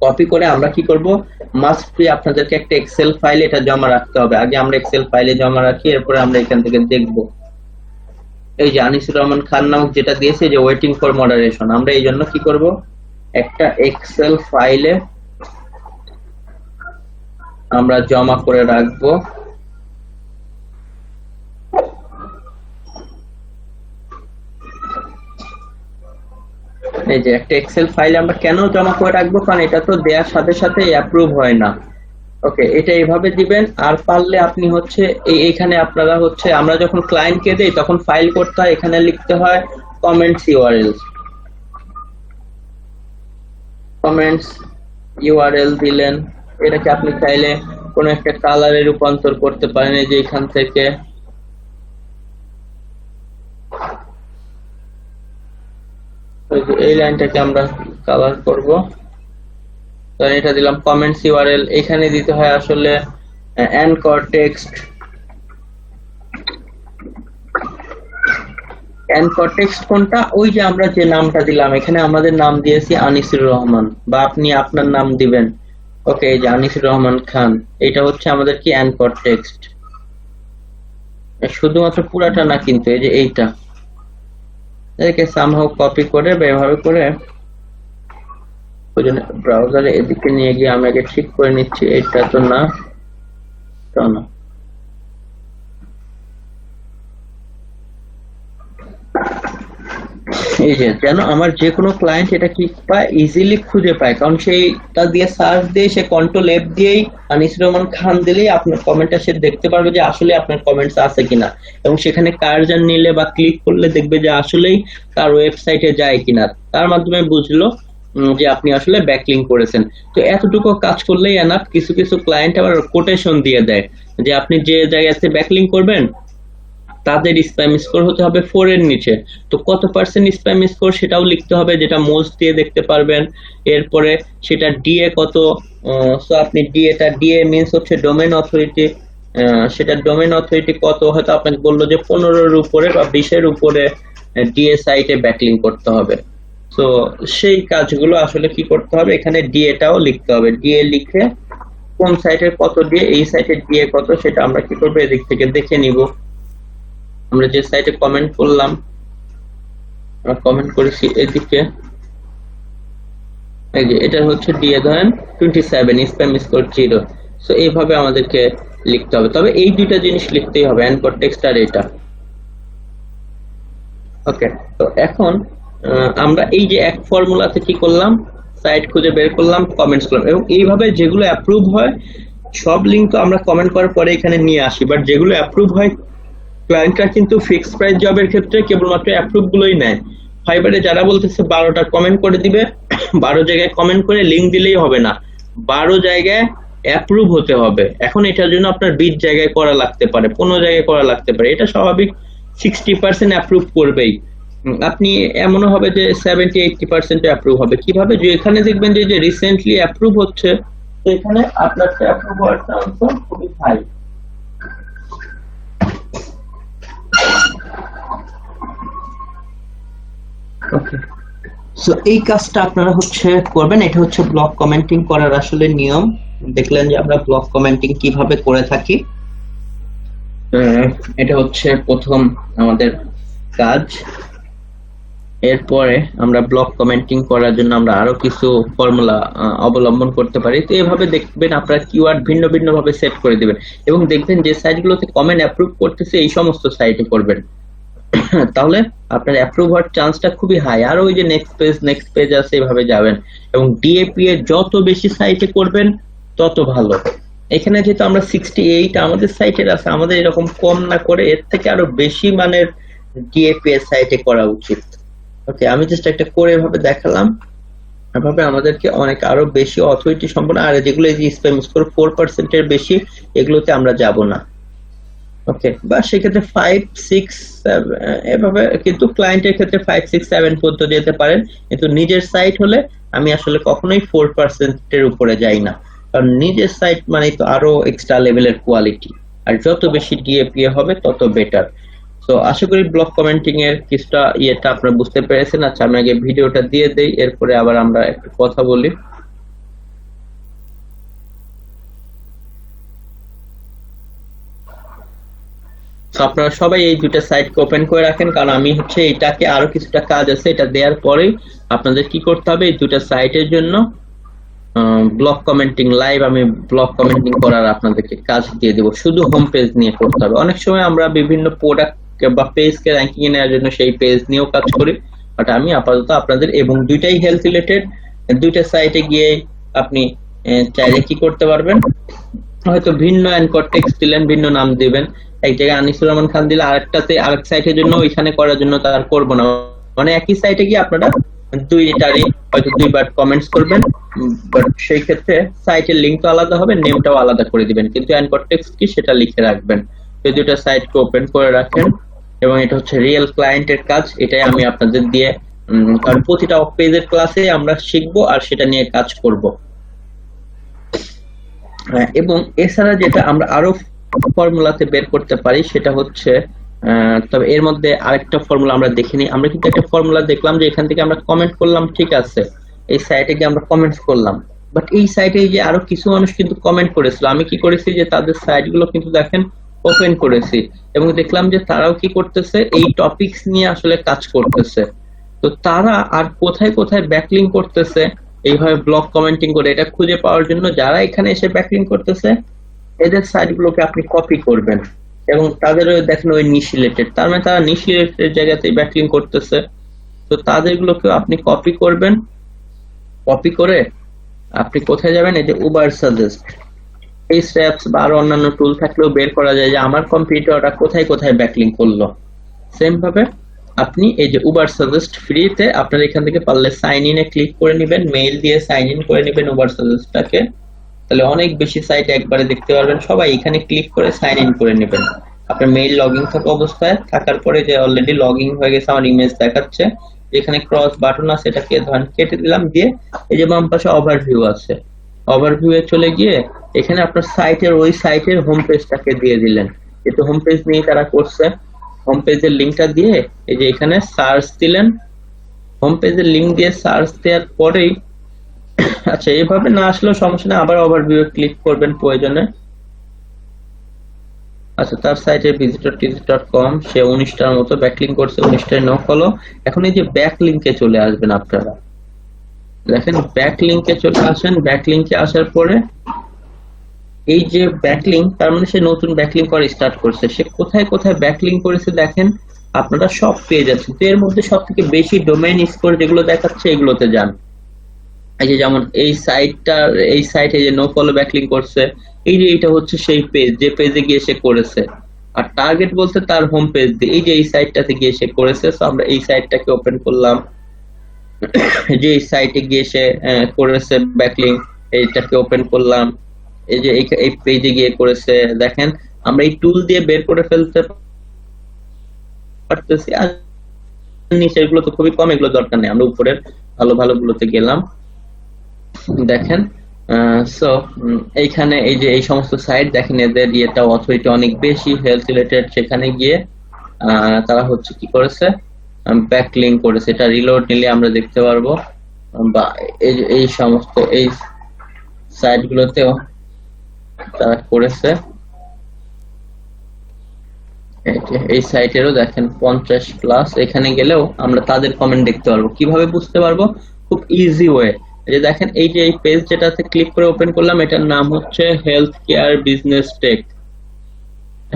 কপি করে আমরা কি করব, মাস্ট বি আপনাদেরকে একটা এক্সেল ফাইলে এটা জমা রাখতে হবে। আগে আমরা এক্সেল ফাইলে জমা রাখি, এরপরে আমরা এখান থেকে দেখব। এই যে আনিসুর রহমান খান নামক যেটা দিয়েছে যে ওয়েটিং ফর মডারেশন, আমরা এই জন্য কি করব, একটা এক্সেল ফাইলে আমরা জমা করে রাখবো। এই যে একটা এক্সেল ফাইলে আমরা কেন জমা করে রাখবো, কারণ এটা তো দেওয়ার সাথে সাথে অ্যাপ্রুভ হয় না। ওকে, এটা এইভাবে দিবেন। আর পারলে আপনি হচ্ছে এইখানে আপনারা হচ্ছে আমরা যখন ক্লায়েন্টকে দেই তখন ফাইল করতে হয়, এখানে লিখতে হয় কমেন্টস ইউআরএল। কমেন্টস ইউআরএল দিলেন, এটাকে আপনি চাইলে কোনো একটা কালারে রূপান্তর করতে পারেন। এই যে এখান থেকে এই লাইনটাকে আমরা কালার করব, তো এটা দিলাম কমেন্টস ইউআরএল। এখানে দিতে হয় আসলে অ্যানকর টেক্সট। অ্যানকর টেক্সট কোনটা, ওই যে আমরা যে নামটা দিলাম, এখানে আমাদের নাম দিয়েছি আনিসুর রহমান, বা আপনি আপনার নাম দিবেন। ওকে, এই যে আনিসুর রহমান খান, এটা হচ্ছে আমাদের কি অ্যানকর টেক্সট। শুধুমাত্র পুরাটা না কিন্তু, এই যে এইটা এটাকে সামহাউ কপি করে বা এভাবে করে ব্রাউজারে এদিকে নিয়ে গিয়ে আমি আগে ঠিক করে নিচ্ছি, এটা তো না, তো না। এই যে যেন আমার যে কোনো ক্লায়েন্ট এটা কি পায়, ইজিলি খুঁজে পায়, কারণ সেইটা দিয়ে সার্চ দিয়ে সে কন্ট্রোল এফ দিয়েই আনিসুর রহমান খান দিলেই আপনার কমেন্টটা সে দেখতে পারবে যে আসলে আপনার কমেন্টস আছে কিনা, এবং সেখানে কার্জন নিলে বা ক্লিক করলে দেখবে যে আসলেই তার ওয়েবসাইটে যায় কিনা, তার মাধ্যমে বুঝলো যে আপনি আসলে ব্যাকলিংক করেছেন। তো এতটুকু কাজ করলেই এনাফ। কিছু কিছু ক্লায়েন্ট আবার কোটেশন দিয়ে দেয় যে আপনি যে জায়গাতে ব্যাকলিংক করবেন তাদের স্প্যাম স্কোর হতে হবে 4 এর নিচে। তো কত পার্সেন্ট স্প্যাম স্কোর সেটাও লিখতে হবে, যেটা মোস্ট দিয়ে দেখতে পারবেন। এরপরে সেটা ডিএ কত, সো আপনি ডিএটা, ডিএ মিন্স হচ্ছে ডোমেইন অথরিটি, সেটা ডোমেইন অথরিটি কত, হয়তো আপনাকে বললো যে 15-এর উপরে বা 20-এর উপরে ডিএ সাইটে ব্যাকলিংক করতে হবে। তো সেই কাজগুলো আসলে কি করতে হবে, এখানে ডিএটাও লিখতে হবে। ডিএ লিখে কোন সাইটের কত ডিএ, এই সাইটের ডিএ কত, সেটা আমরা কি করবো এদিক থেকে দেখে নিব। আমরা যে সাইটে কমেন্ট করলাম, আমরা কমেন্ট করেছি এদিকে, এই যে এটা হচ্ছে ডিএ ধরেন 27, স্প্যাম স্কোর 0। সো এইভাবে আমাদেরকে লিখতে হবে। তবে এই দুইটা জিনিস লিখতেই হবে, অ্যানকর টেক্সট আর এটা। ওকে, তো এখন আমরা এই যে এক ফর্মুলাতে কি করলাম, সাইট খুঁজে বের করলাম, কমেন্টস করলাম, এবং এইভাবে যেগুলো অ্যাপ্রুভ হয় সব লিংক তো আমরা কমেন্ট করার পরে এখানে নিয়ে আসি, বাট যেগুলো অ্যাপ্রুভ হয় ক্লায়েন্টরা কিন্তু ফিক্সড প্রাইস জবের ক্ষেত্রে কেবলমাত্র অ্যাপ্রুভ গুলোই নেয়। ফাইবারে যারা বলতেছে 12টা কমেন্ট করে দিবে, 12 জায়গায় কমেন্ট করে লিংক দিলেই হবে না, 12 জায়গায় অ্যাপ্রুভ হতে হবে। এখন এটার জন্য আপনার 20 জায়গায় করা লাগতে পারে, 15 জায়গায় করা লাগতে পারে, এটা স্বাভাবিক। 60% অ্যাপ্রুভ করবেই। আপনি এমনও হবে যে 70-80% অ্যাপ্রুভ হবে। কিভাবে? যে এখানে দেখবেন যে রিসেন্টলি অ্যাপ্রুভ হচ্ছে, তো এখানে আপনার অ্যাপ্রুভ হওয়ার চান্স খুবই হাই। ওকে, সো এই কাজটা আপনারা করবেন। এটা ব্লগ কমেন্টিং করার আসলে নিয়ম। দেখলেন যে আমরা ব্লগ কমেন্টিং কিভাবে করে থাকি। এটা প্রথম আমাদের কাজ। এরপরে আমরা ব্লগ কমেন্টিং করার জন্য আমরা আরো কিছু ফর্মুলা অবলম্বন করতে পারি। তো এভাবে দেখবেন আপনারা কিওয়ার্ড ভিন্ন ভিন্ন ভাবে সেট করে দিবেন, এবং দেখবেন যে সাইটগুলোতে কমেন্ট অ্যাপ্রুভ করতেছে এই সমস্ত সাইটে করবেন। তাহলে আপনার অ্যাপ্রুভ হওয়ার চান্সটা খুবই হাই। আর ওই যে নেক্সট পেজ আছে, এভাবে যাবেন, এবং ডিএপি এর যত বেশি সাইটে করবেন তত ভালো। এখানে যেহেতু আমরা 68 আমাদের সাইটের আছে, আমাদের এরকম কম না করে এর থেকে আরো বেশি মানের ডিএপি এর সাইটে করা উচিত। ওকে, আমি জাস্ট একটা করে এভাবে দেখালাম। এভাবে আমাদেরকে অনেক আরো বেশি অথরিটি সম্পন্ন, আর যেগুলো এই যে স্প্যাম স্কোর 4% এর বেশি, এগুলোতে আমরা যাব না। ওকে, বা সেক্ষেত্রে 5, 6, 7 এভাবে, কিন্তু ক্লায়েন্টের ক্ষেত্রে 5, 6, 7 পর্যন্ত যেতে পারেন। কিন্তু নিজের সাইট হলে আমি আসলে কখনোই 4% এর উপরে যাই না, কারণ নিজের সাইট মানে তো আরো এক্সট্রা লেভেলের কোয়ালিটি, আর যত বেশি ডিএপি হবে তত বেটার। তো আশা করি ব্লগ কমেন্টিং এর কিছুটা ইয়েটা আপনারা বুঝতে পেরেছেন। আচ্ছা, আমি আগে ভিডিওটা দিয়ে দেই, এরপরে আবার আমরা একটু কথা বলি। আপনারা সবাই এই দুটো সাইটকে ওপেন করে রাখেন, কারণ আমি এটাকে আরো কিছুটা কাজ আছে, এটা দেওয়ার পরেই আপনাদের কি করতে হবে, এই দুটো সাইটের জন্য ব্লগ কমেন্টিং লাইভ আমি ব্লগ কমেন্টিং করার আপনাদেরকে কাজ দিয়ে দেবো। শুধু হোম পেজ নিয়ে করতে হবে। অনেক সময় আমরা বিভিন্ন প্রোডাক্ট বা পেজকে র্যাঙ্কিং এ নেওয়ার জন্য সেই পেজ নিয়েও কাজ করি, বাট আমি আপাতত আপনাদের, এবং দুইটাই হেলথ রিলেটেড, দুইটা সাইটে গিয়ে আপনি চাইলে কি করতে পারবেন, হয়তো ভিন্ন অ্যানকর টেক্সট দিলেন, ভিন্ন নাম দিবেন। এক জায়গায় আনিসুর রহমান খান দিলে, আরেকটাতে আরেক সাইটের জন্য ওইখানে করার জন্য তার করব না, মানে একই সাইটে গিয়ে আপনারা দুইটারই হয়তো দুইবার কমেন্টস করবেন, বাট সেই ক্ষেত্রে সাইটের লিংক তো আলাদা হবে, নেমটাও আলাদা করে দিবেন, কিন্তু অ্যানকর টেক্সট কি সেটা লিখে রাখবেন। এই দুটো সাইটকে ওপেন করে রাখেন, এবং এটা রিয়েল ক্লায়েন্টের কাজ। এটাই আমি আপনাদের দিয়ে, কারণ প্রতিটা অফ পেজের ক্লাসে আমরা শিখবো আর সেটা নিয়ে কাজ করব। এবং এছাড়া যেটা আমরা আরো ফর্মুলাতে বের করতে পারি সেটা তবে এর মধ্যে আরেকটা ফর্মুলা আমরা দেখিনি। আমরা কিন্তু একটা ফর্মুলা দেখলাম যে এখান থেকে আমরা কমেন্ট করলাম, ঠিক আছে, এই সাইটে গিয়ে আমরা কমেন্টস করলাম, বাট এই সাইটে যে আরো কিছু মানুষ কিন্তু কমেন্ট করেছিল। আমি কি করেছি যে তাদের সাইট গুলো কিন্তু দেখেন ওপেন করেছি, এবং দেখলাম যে তারাও কি করতেছে, এই টপিকস নিয়ে আসলে কাজ করতেছে। তো তারা আর কোথায় কোথায় ব্যাকলিং করতেছে এইভাবে ব্লগ কমেন্টিং করে, এটা খুঁজে পাওয়ার জন্য যারা এখানে এসে ব্যাকলিং করতেছে এদের সাইট গুলোকে আপনি কপি করবেন, এবং তাদেরও দেখেন ওই নিশ রিলেটেড, তার মানে তারা নিশ রিলেটেড জায়গাতে ব্যাকলিং করতেছে। তো তাদের গুলোকে আপনি কপি করবেন। কপি করে আপনি কোথায় যাবেন, এই যে উবার সাজেস্ট, এই স্ট্যাপস বা আরো অন্যান্য টুল থাকলেও বের করা যায় যে আমার কম্পিউটারটা কোথায় কোথায় ব্যাকলিং করলো। সেম ভাবে আপনি এই যে উবার সাজেস্ট ফ্রিতে, আপনারা এখান থেকে পারলে সাইন ইনে ক্লিক করে নেবেন, মেইল দিয়ে সাইন ইন করে নেবেন উবার সাজেস্টটাকে, তাহলে অনেক বেশি সাইট একবারে দেখতে পারবেন। সবাই এখানে ক্লিক করে সাইন ইন করে নেবেন। আপনার মেইল লগইন থাকা অবস্থায় থাকার পরে যে অলরেডি লগইন হয়ে গেছে আমার ইমেজ দেখাচ্ছে, যেখানে ক্রস বাটন আছে এটাকে ধরেন কেটে দিলাম, দিয়ে এই যে বাম পাশে ওভারভিউ আছে, ওভারভিউ এ চলে গিয়ে এখানে আপনার সাইটের ওই সাইটের হোম পেজটাকে দিয়ে দিলেন, যেহেতু হোম পেজ নিয়ে তারা করছে। হোম পেজের লিংকটা দিয়ে এই যে এখানে সার্চ দিলেন, হোম পেজের লিংক দিয়ে সার্চ দেওয়ার পরেই, আচ্ছা এইভাবে না আসলেও সমস্যা নেই, আবার ওভারভিউ ক্লিক করবেন প্রয়োজনে। আচ্ছা, তার সাইটে visitor.com সে 19টার মতো ব্যাকলিং করছে, 19টায় নো ফলো। এখন এই যে ব্যাক লিংকে চলে আসবেন আপনারা, দেখেন ব্যাক লিংকে চলে আসেন। ব্যাক লিংকে আসার পরে এই যে ব্যাকলিং, তার মানে সে নতুন ব্যাকলিং করা স্টার্ট করছে। সে কোথায় কোথায় ব্যাকলিং করেছে দেখেন, আপনারা সব পেয়ে যাচ্ছেন। তো এর মধ্যে সব থেকে বেশি ডোমেইন স্কোর যেগুলো দেখাচ্ছে এগুলোতে যান। এই যে যেমন এই সাইটে যে নো ফলো ব্যাকলিং করছে, এই যে এটা হচ্ছে সেই পেজ যে পেজে গিয়ে সে করেছে, আর টার্গেট বলতে তার হোম পেজ দিয়ে এই যে এই সাইটটাতে গিয়ে সে করেছে। তো আমরা এই সাইটটাকে ওপেন করলাম, যে এই সাইটে গিয়ে সে করেছে ব্যাকলিং, এইটাকে ওপেন করলাম, এই যে এই পেজে গিয়ে করেছে, দেখেন আমরা এই টুল দিয়ে বের করে ফেলতে পারতেছি। আর নিচের গুলো তো খুবই কম, এগুলো দরকার নেই, আমরা উপরের ভালো ভালো গুলোতে গেলাম। দেখেন সো এইখানে এই যে এই সমস্ত সাইট দেখেন, এদের ইয়েটা অথরিটি অনেক বেশি, হেলথ রিলেটেড। সেখানে গিয়ে তারা হচ্ছে কি করেছে, ব্যাকলিঙ্ক করেছে। এটা রিলোড নিলে আমরা দেখতে পারবো, বা এই সমস্ত এই সাইট গুলোতেও তারা করেছে। এই সাইটেরও দেখেন 50+। এখানে গেলেও আমরা তাদের কমেন্ট দেখতে পারবো। কিভাবে বুঝতে পারবো? খুব ইজি ওয়ে। যে দেখেন এই যে এই পেজ যেটাতে ক্লিক করে ওপেন করলাম, এটার নাম হচ্ছে health care business tech.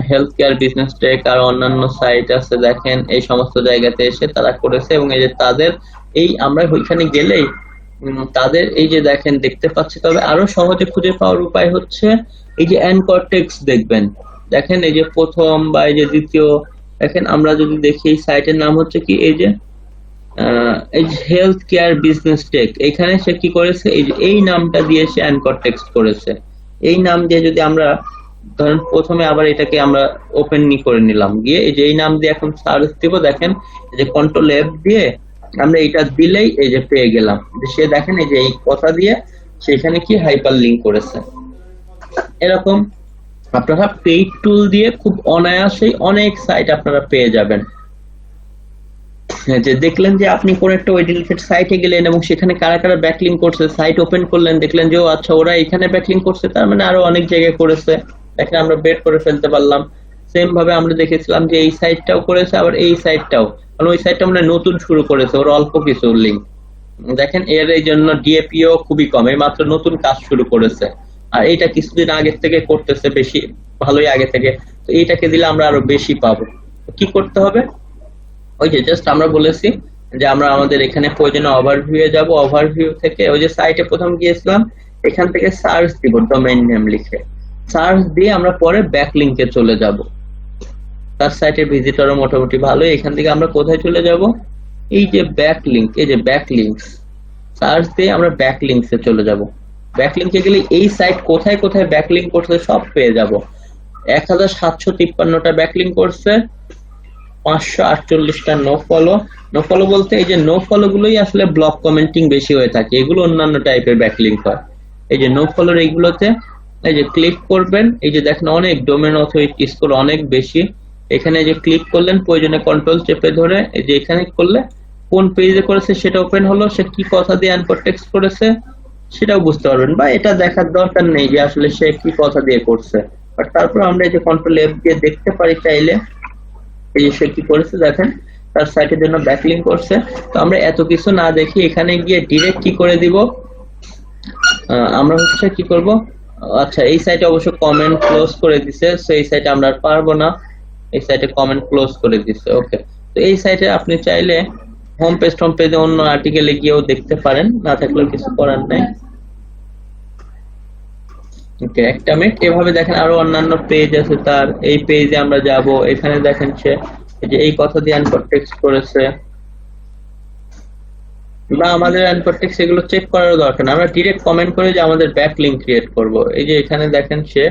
Health care business tech আর অন্যান্য সাইট আছে, দেখেন এই সমস্ত জায়গাতে এসে তারা করেছে। এবং এই যে তাদের এই আমরা ওইখানে গেলেই তাদের এই যে দেখেন দেখতে পাচ্ছি। তবে আরো সহজে খুঁজে পাওয়ার উপায় হচ্ছে এই যে অ্যানকর টেক্সট দেখবেন, দেখেন এই যে প্রথম বা এই যে দ্বিতীয়, দেখেন আমরা যদি দেখি এই সাইটের নাম হচ্ছে কি, এই যে হেলথ কেয়ার বিজনেস টেক। এখানে সে কি করেছে, এই যে এই নামটা দিয়ে সে অ্যানকর টেক্সট করেছে। এই নাম দিয়ে যদি আমরা ধরেন প্রথমে আবার এটাকে আমরা ওপেন করে নিলাম, গিয়ে এই যে এই নাম দিয়ে এখন সার্চ দিব, দেখেন এই যে কন্ট্রোল F দিয়ে আমরা এটা দিলেই এই যে পেয়ে গেলাম। সে দেখেন এই যে এই কথা দিয়ে সেখানে কি হাইপার লিঙ্ক করেছে। এরকম আপনারা পেইড টুল দিয়ে খুব অনায়াসেই অনেক সাইট আপনারা পেয়ে যাবেন। যে দেখলেন যে আপনি কোন একটা ওয়েব রিলেটেড সাইটে গেলেন এবং সেখানে কারা কারা ব্যাকলিঙ্ক করছে, সাইট ওপেন করলেন, দেখলেন যে ও আচ্ছা ওরা এখানে ব্যাকলিঙ্ক করছে, তার মানে আরো অনেক জায়গায় করেছে, দেখেন আমরা বের করে ফেলতে পারলাম। সেম ভাবে আমরা দেখেছিলাম যে এই সাইটটাও করেছে, আবার এই সাইটটাও, কারণ ওই সাইটটা আমরা নতুন শুরু করেছে, ওর অল্প কিছু লিঙ্ক। দেখেন এর এই জন্য ডিএপিও খুবই কম, এই মাত্র নতুন কাজ শুরু করেছে। আর এইটা কিছুদিন আগে থেকে করতেছে, বেশি ভালোই আগে থেকে। তো এইটাকে দিলে আমরা আরো বেশি পাবো। কি করতে হবে? ওই যে জাস্ট আমরা বলেছি যে আমরা আমাদের এখানে প্রয়োজনে ওভারভিউ এ যাব, ওভারভিউ থেকে ওই যে সাইটে প্রথম গিয়েছিলাম, এখান থেকে সার্চ দিব ডোমেইন নেম লিখে, সার্চ দিয়ে আমরা পরে ব্যাকলিংকে চলে যাব। তার সাইটের ভিজিটরও মোটামুটি ভালো। এখান থেকে আমরা কোথায় চলে যাব, এই যে ব্যাকলিংক, এই যে ব্যাকলিংকস, সার্চ দিয়ে আমরা ব্যাকলিংকসে চলে যাব। ব্যাকলিংকে গেলে এই সাইট কোথায় কোথায় ব্যাকলিংক করছে সব পেয়ে যাব। 1753টা ব্যাকলিংক করছে, 548টা নো ফলো। নো ফলো বলতে এই যে নো ফলো গুলোই আসলে ব্লক কমেন্টিং বেশি হয়ে থাকে, এগুলো অন্যান্য টাইপের ব্যাকলিংক হয়। এই যে নো ফলোর এইগুলোতে এই যে ক্লিক করবেন, এই যে দেখেন অনেক ডোমেন অথরিটি স্কোর অনেক বেশি। এখানে যে ক্লিক করলেন, প্রয়োজনে কন্ট্রোল চেপে ধরে এই যে এখানে করলে কোন পেজে করেছে সেটা ওপেন হলো, সে কি কথা দিয়ে অ্যানকর টেক্সট করেছে সেটাও বুঝতে পারবেন, বা এটা দেখার দরকার নেই যে আসলে সে কি কথা দিয়ে করছে। বাট তারপর আমরা এই যে কন্ট্রোল F দিয়ে দেখতে পারি চাইলে এই যে সে কি করেছে, দেখেন তার সাইটের জন্য ব্যাকলিংক করছে। তো আমরা এত কিছু না দেখি এখানে গিয়ে ডিরেক্ট কি করে দিব, আমরা হচ্ছে কি করব, আচ্ছা এই সাইটে অবশ্য কমেন্ট ক্লোজ করে দিছে, সো এই সাইটে আমরা আর পারবো না, এই সাইটে কমেন্ট ক্লোজ করে দিছে। ওকে, তো এই সাইটে আপনি চাইলে হোম পেজে অন্য আর্টিকেলে গিয়েও দেখতে পারেন, না থাকলেও কিছু করার নাই। ওকে, একটা মিনিট। এভাবে দেখেন আরো অন্যান্য পেজ আছে তার, এই পেজে আমরা যাব, এখানে দেখেন সে এই যে এই কথা দিয়ে অ্যানকর টেক্সট করেছে, বা আমাদের অ্যানকর টেক্সট এগুলো চেক করার দরকার না, আমরা ডাইরেক্ট কমেন্ট করে যে আমাদের ব্যাকলিংক ক্রিয়েট করব। এই যে এখানে দেখেন সে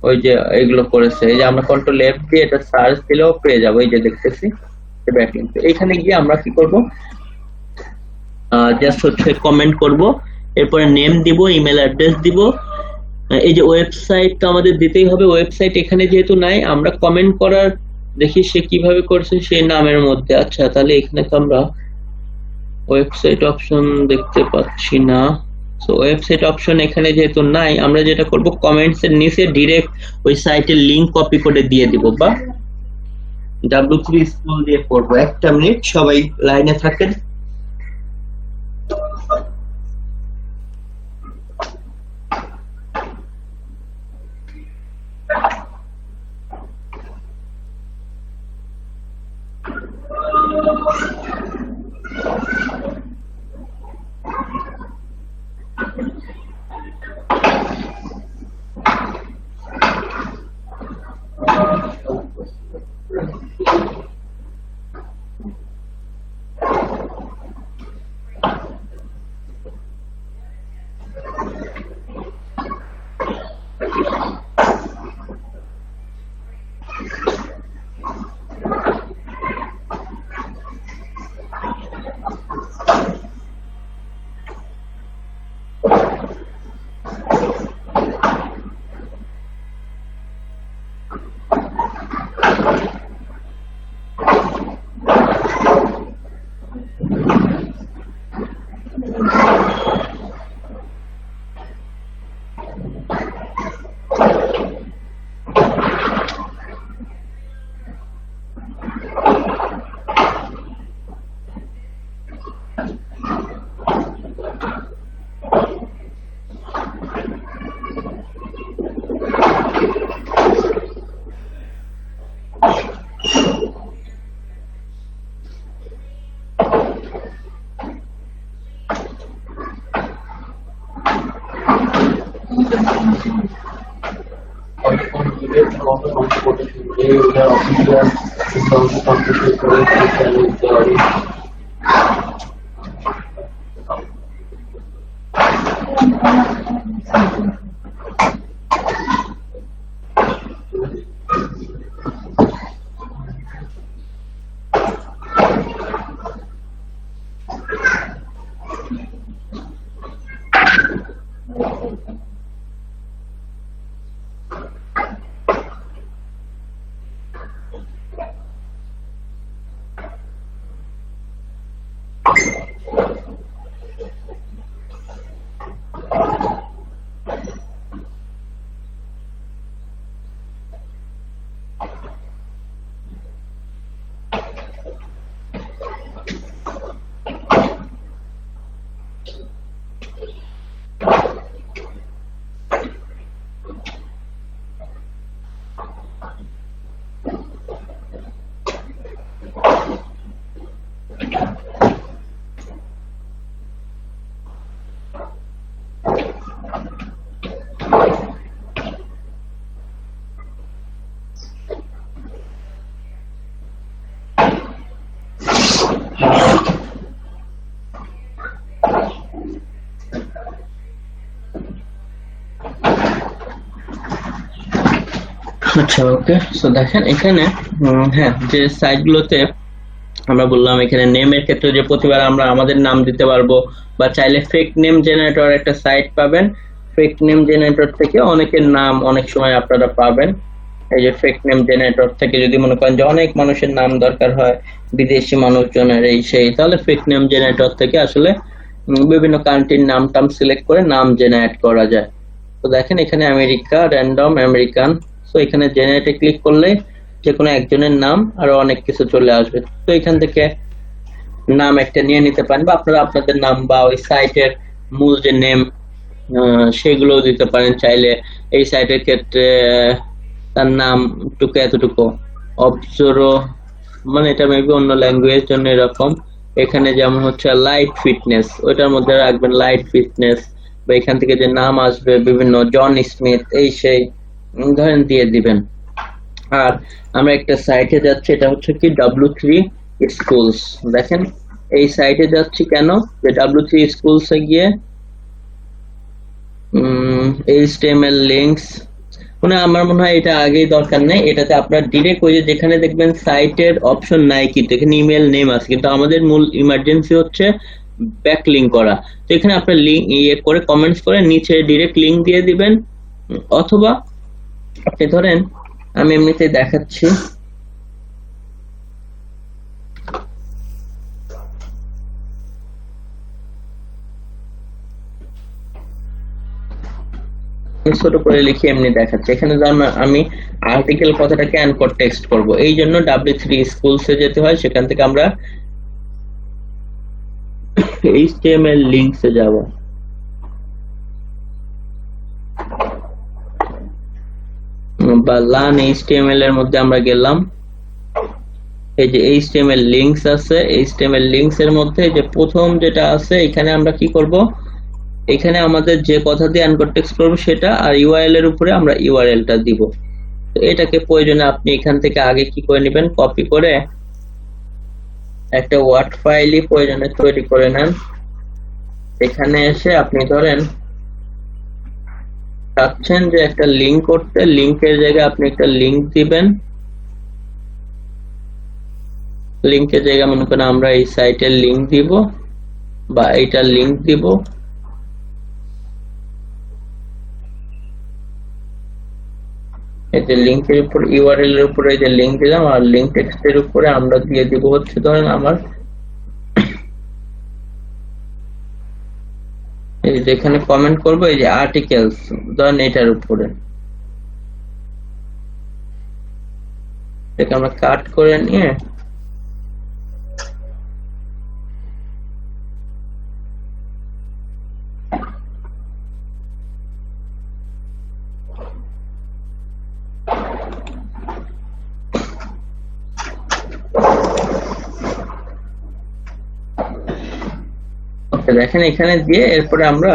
ওই যে এগুলো করেছে, এই যে আমরা কন্ট্রোল F দিয়ে এটা সার্চ দিলেও পেয়ে যাব, এই যে দেখতেছি ব্যাকলিংক। এইখানে গিয়ে আমরা কি করব, জাস্ট হচ্ছে কমেন্ট করব, এরপরে নেম দিব, ইমেল অ্যাড্রেস দিব। এই যে ওয়েবসাইট তো আমাদের দিতেই হবে, ওয়েবসাইট এখানে যেহেতু নাই, আমরা কমেন্ট করার দেখি সে কিভাবে করছে সেই নামের মধ্যে। আচ্ছা তাহলে এখানে তো আমরা ওয়েবসাইট অপশন দেখতে পাচ্ছি না, সো ওয়েবসাইট অপশন এখানে যেহেতু নাই, আমরা যেটা করব কমেন্টস এর নিচে ডাইরেক্ট ওই সাইটের লিংক কপি করে দিয়ে দিব, বা W3 স্কুল দিয়ে করব। একটা মিনিট, সবাই লাইনে থাকেন। আচ্ছা, ওকে। সো দেখেন এখানে হ্যাঁ, যে সাইটগুলোতে আমরা বললাম এখানে নেমের ক্ষেত্রে যে প্রতিবার আমরা আমাদের নাম দিতে পারবো, বা চাইলে ফেক নেম জেনারেটর একটা সাইট পাবেন। ফেক নেম জেনারেটর থেকে অনেকের নাম অনেক সময় আপনারা পাবেন। এই যে ফেক নেম জেনারেটর থেকে যদি মনে করেন যে অনেক মানুষের নাম দরকার হয়, বিদেশি মানুষজনের এই সেই, তাহলে ফেক নেম জেনারেটর থেকে আসলে বিভিন্ন কান্ট্রির নাম টাম সিলেক্ট করে নাম জেনারেট করা যায়। তো দেখেন এখানে আমেরিকা, র্যান্ডম আমেরিকান। সো এখানে জেনারেটে ক্লিক করলে যে কোনো একজনের নাম আরো অনেক কিছু চলে আসবে। তো এখান থেকে নাম একটা নিয়ে নিতে পারেন, বা আপনারা আপনাদের নাম বা ওই সাইটের মূল যে নেম সেগুলো দিতে পারেন চাইলে। এই সাইটের ক্ষেত্রে তার নাম টুকু এতটুকু অবজরো, মানে এটা মেবি অন্য ল্যাঙ্গুয়েজ জন্য এরকম। এখানে যেমন হচ্ছে লাইট ফিটনেস, ওইটার মধ্যে রাখবেন লাইট ফিটনেস, বা এখান থেকে যে নাম আসবে বিভিন্ন জন স্মিথ এই সেই ধরেন দিয়ে দিবেন। আর আমরা একটা সাইটে যাচ্ছি, এটা হচ্ছে কি W3 স্কুলস। দেখেন এই সাইটে যাচ্ছি কেন, যে W3 স্কুলসে গিয়ে HTML লিংকস, মানে আমার মনে হয় এটা আগেই দরকার নেই। এটাতে আপনার ডিরেক্ট ওই যে যেখানে দেখবেন সাইটের অপশন নাই, কিন্তু এখানে ইমেল নেম আছে, কিন্তু আমাদের মূল ইমার্জেন্সি হচ্ছে ব্যাক লিঙ্ক করা। তো এখানে আপনার লিঙ্ক ইয়ে করে কমেন্টস করে নিচে ডিরেক্ট লিঙ্ক দিয়ে দিবেন, অথবা আপনি ধরেন আমি এমনিতে দেখাচ্ছি, ছোট করে লিখে এমনি দেখাচ্ছে। এখানে আমি আর্টিকেল কথাটাকে অ্যানকর টেক্সট করব, এই জন্য W3 স্কুলসে যেতে হয়। সেখান থেকে আমরা HTML লিংকসে যাব। বা লার্ন HTML এর মধ্যে আমরা গেলাম। এই যে HTML লিংকস আছে, HTML লিংকস এর মধ্যে যে প্রথম যেটা আছে, এখানে আমরা কি করব, এখানে আমাদের যে কথা দিয়ে অ্যানকর টেক্সট করব সেটা, আর URL এর উপরে আমরা URL টা দিব। তো এটাকে প্রয়োজনে আপনি এখান থেকে আগে কি করে নেবেন, কপি করে একটা ওয়ার্ড ফাইলই প্রয়োজনে তৈরি করে নেন। এখানে এসে আপনি ধরেন চাচ্ছেন যে একটা লিংক করতে, লিংকের জায়গায় আপনি একটা লিংক দিবেন। লিংকের জায়গায় মনে করেন আমরা এই সাইটের লিংক দিব, বা এইটার লিংক দিব। এই যে লিংকের উপর URL এর উপরে যে লিংক দিলাম, আর লিংক টেক্সটের উপরে আমরা দিয়ে দিব হচ্ছে ধরেন আমার এই যেখানে কমেন্ট করব, এই যে আর্টিকেলস ধরেন এটার উপরে এটাকে আমরা কাট করে নিয়ে দেখেন এখানে দিয়ে এরপরে আমরা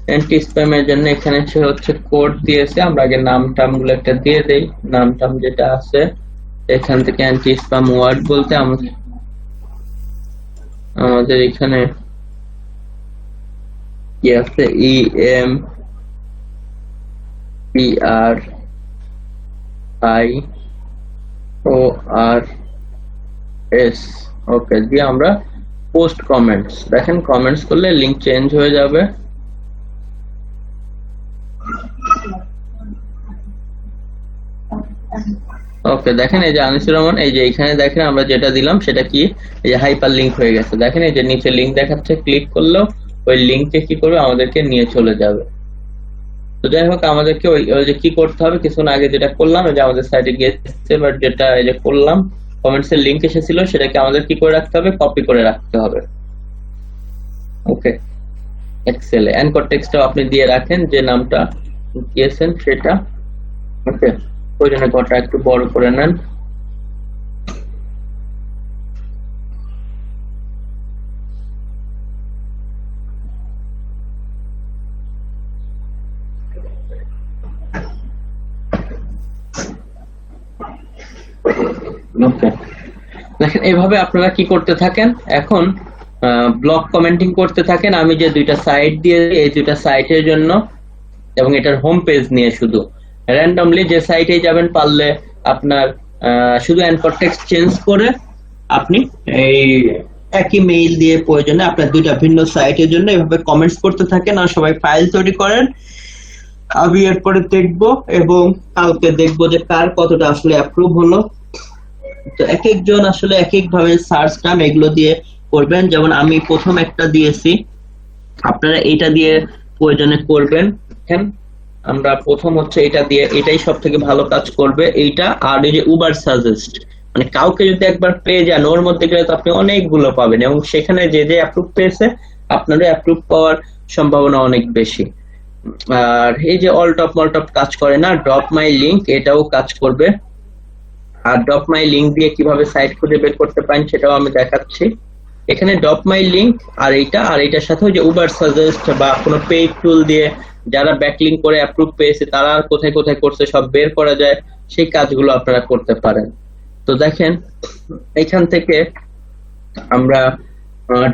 অ্যান্টি স্প্যামের জন্য এখানে সে হচ্ছে কোড দিয়েছে, আমরা আগে নাম টাম গুলো একটা দিয়ে দেই। নাম টাম যেটা আছে এখান থেকে অ্যান্টি স্প্যাম ওয়ার্ড বলতে আমাদের এখানে কি আছে, EMPRIORS, ওকে দিয়ে আমরা পোস্ট কমেন্টস, দেখেন কমেন্টস করলে লিংক চেঞ্জ হয়ে যাবে। ওকে দেখেন এই যে আনিসুর রহমান, এই যে এখানে দেখেন আমরা যেটা দিলাম সেটা কি, এই যে হাইপার লিংক হয়ে গেছে। দেখেন এই যে নিচে লিংক দেখাচ্ছে, ক্লিক করলেও ওই লিংকে কি করবে, আমাদেরকে নিয়ে চলে যাবে। তো যাই হোক আমাদেরকে ওই যে কি করতে হবে, কিছুক্ষণ আগে যেটা করলাম, এই যে আমাদের সাইটে গিয়েছে, বাট যেটা এই যে করলাম কমেন্টস এর লিংক এসেছিল সেটাকে আমাদের কি করে রাখতে হবে, কপি করে রাখতে হবে। ওকে, এক্সেলে অ্যানকর টেক্সটটাও আপনি দিয়ে রাখেন যে নামটা দিয়েছেন সেটা। ওকে, ওই জন্য ঘরটা একটু বড় করে নেন। ওকে দেখেন এইভাবে আপনারা কি করতে থাকেন, এখন ব্লক কমেন্টিং করতে থাকেন। আমি যে দুইটা সাইট দিয়ে এই দুইটা সাইটের জন্য এবং এটার হোম পেজ নিয়ে শুধু র্যান্ডমলি যে সাইটে যাবেন, পারলে আপনার শুধু অ্যানকর টেক্সট চেঞ্জ করে আপনি এই একই মেইল দিয়ে প্রয়োজনে আপনার দুইটা ভিন্ন সাইটের জন্য এভাবে কমেন্টস করতে থাকেন আর সবাই ফাইল তৈরি করেন। আমি এরপরে দেখবো এবং কালকে দেখবো যে কার কতটা আসলে অ্যাপ্রুভ হলো। তো এক একজন আসলে এক এক ভাবে সার্চ টার্ম এগুলো দিয়ে করবেন, যেমন আমি প্রথম একটা দিয়েছি, আপনারা এটা দিয়ে প্রয়োজনে করবেন। দেখেন আমরা প্রথম হচ্ছে এটা দিয়ে, এটাই সব থেকে ভালো কাজ করবে এইটা। আর এই যে উবার সাজেস্ট, মানে কাউকে যদি একবার পেয়ে যান ওর মধ্যে গেলে তো আপনি অনেকগুলো পাবেন এবং সেখানে যে যে অ্যাপ্রুভ পেয়েছে আপনারও অ্যাপ্রুভ পাওয়ার সম্ভাবনা অনেক বেশি। আর এই যে অল টপ মল টপ কাজ করে না, ড্রপ মাই লিংক এটাও কাজ করবে। আর ড্রপ মাই লিংক দিয়ে কিভাবে সাইট খুঁজে বের করতে পারেন সেটাও আমি দেখাচ্ছি। এখানে ড্রপ মাই লিংক আর এইটার সাথে যে উবার সাজেস্ট বা কোনো পেইড টুল দিয়ে যারা ব্যাকলিংক করে অ্যাপ্রুভ পেয়েছে তারা কোথায় কোথায় করছে সব বের করা যায়, সেই কাজগুলো আপনারা করতে পারেন। তো দেখেন এখান থেকে আমরা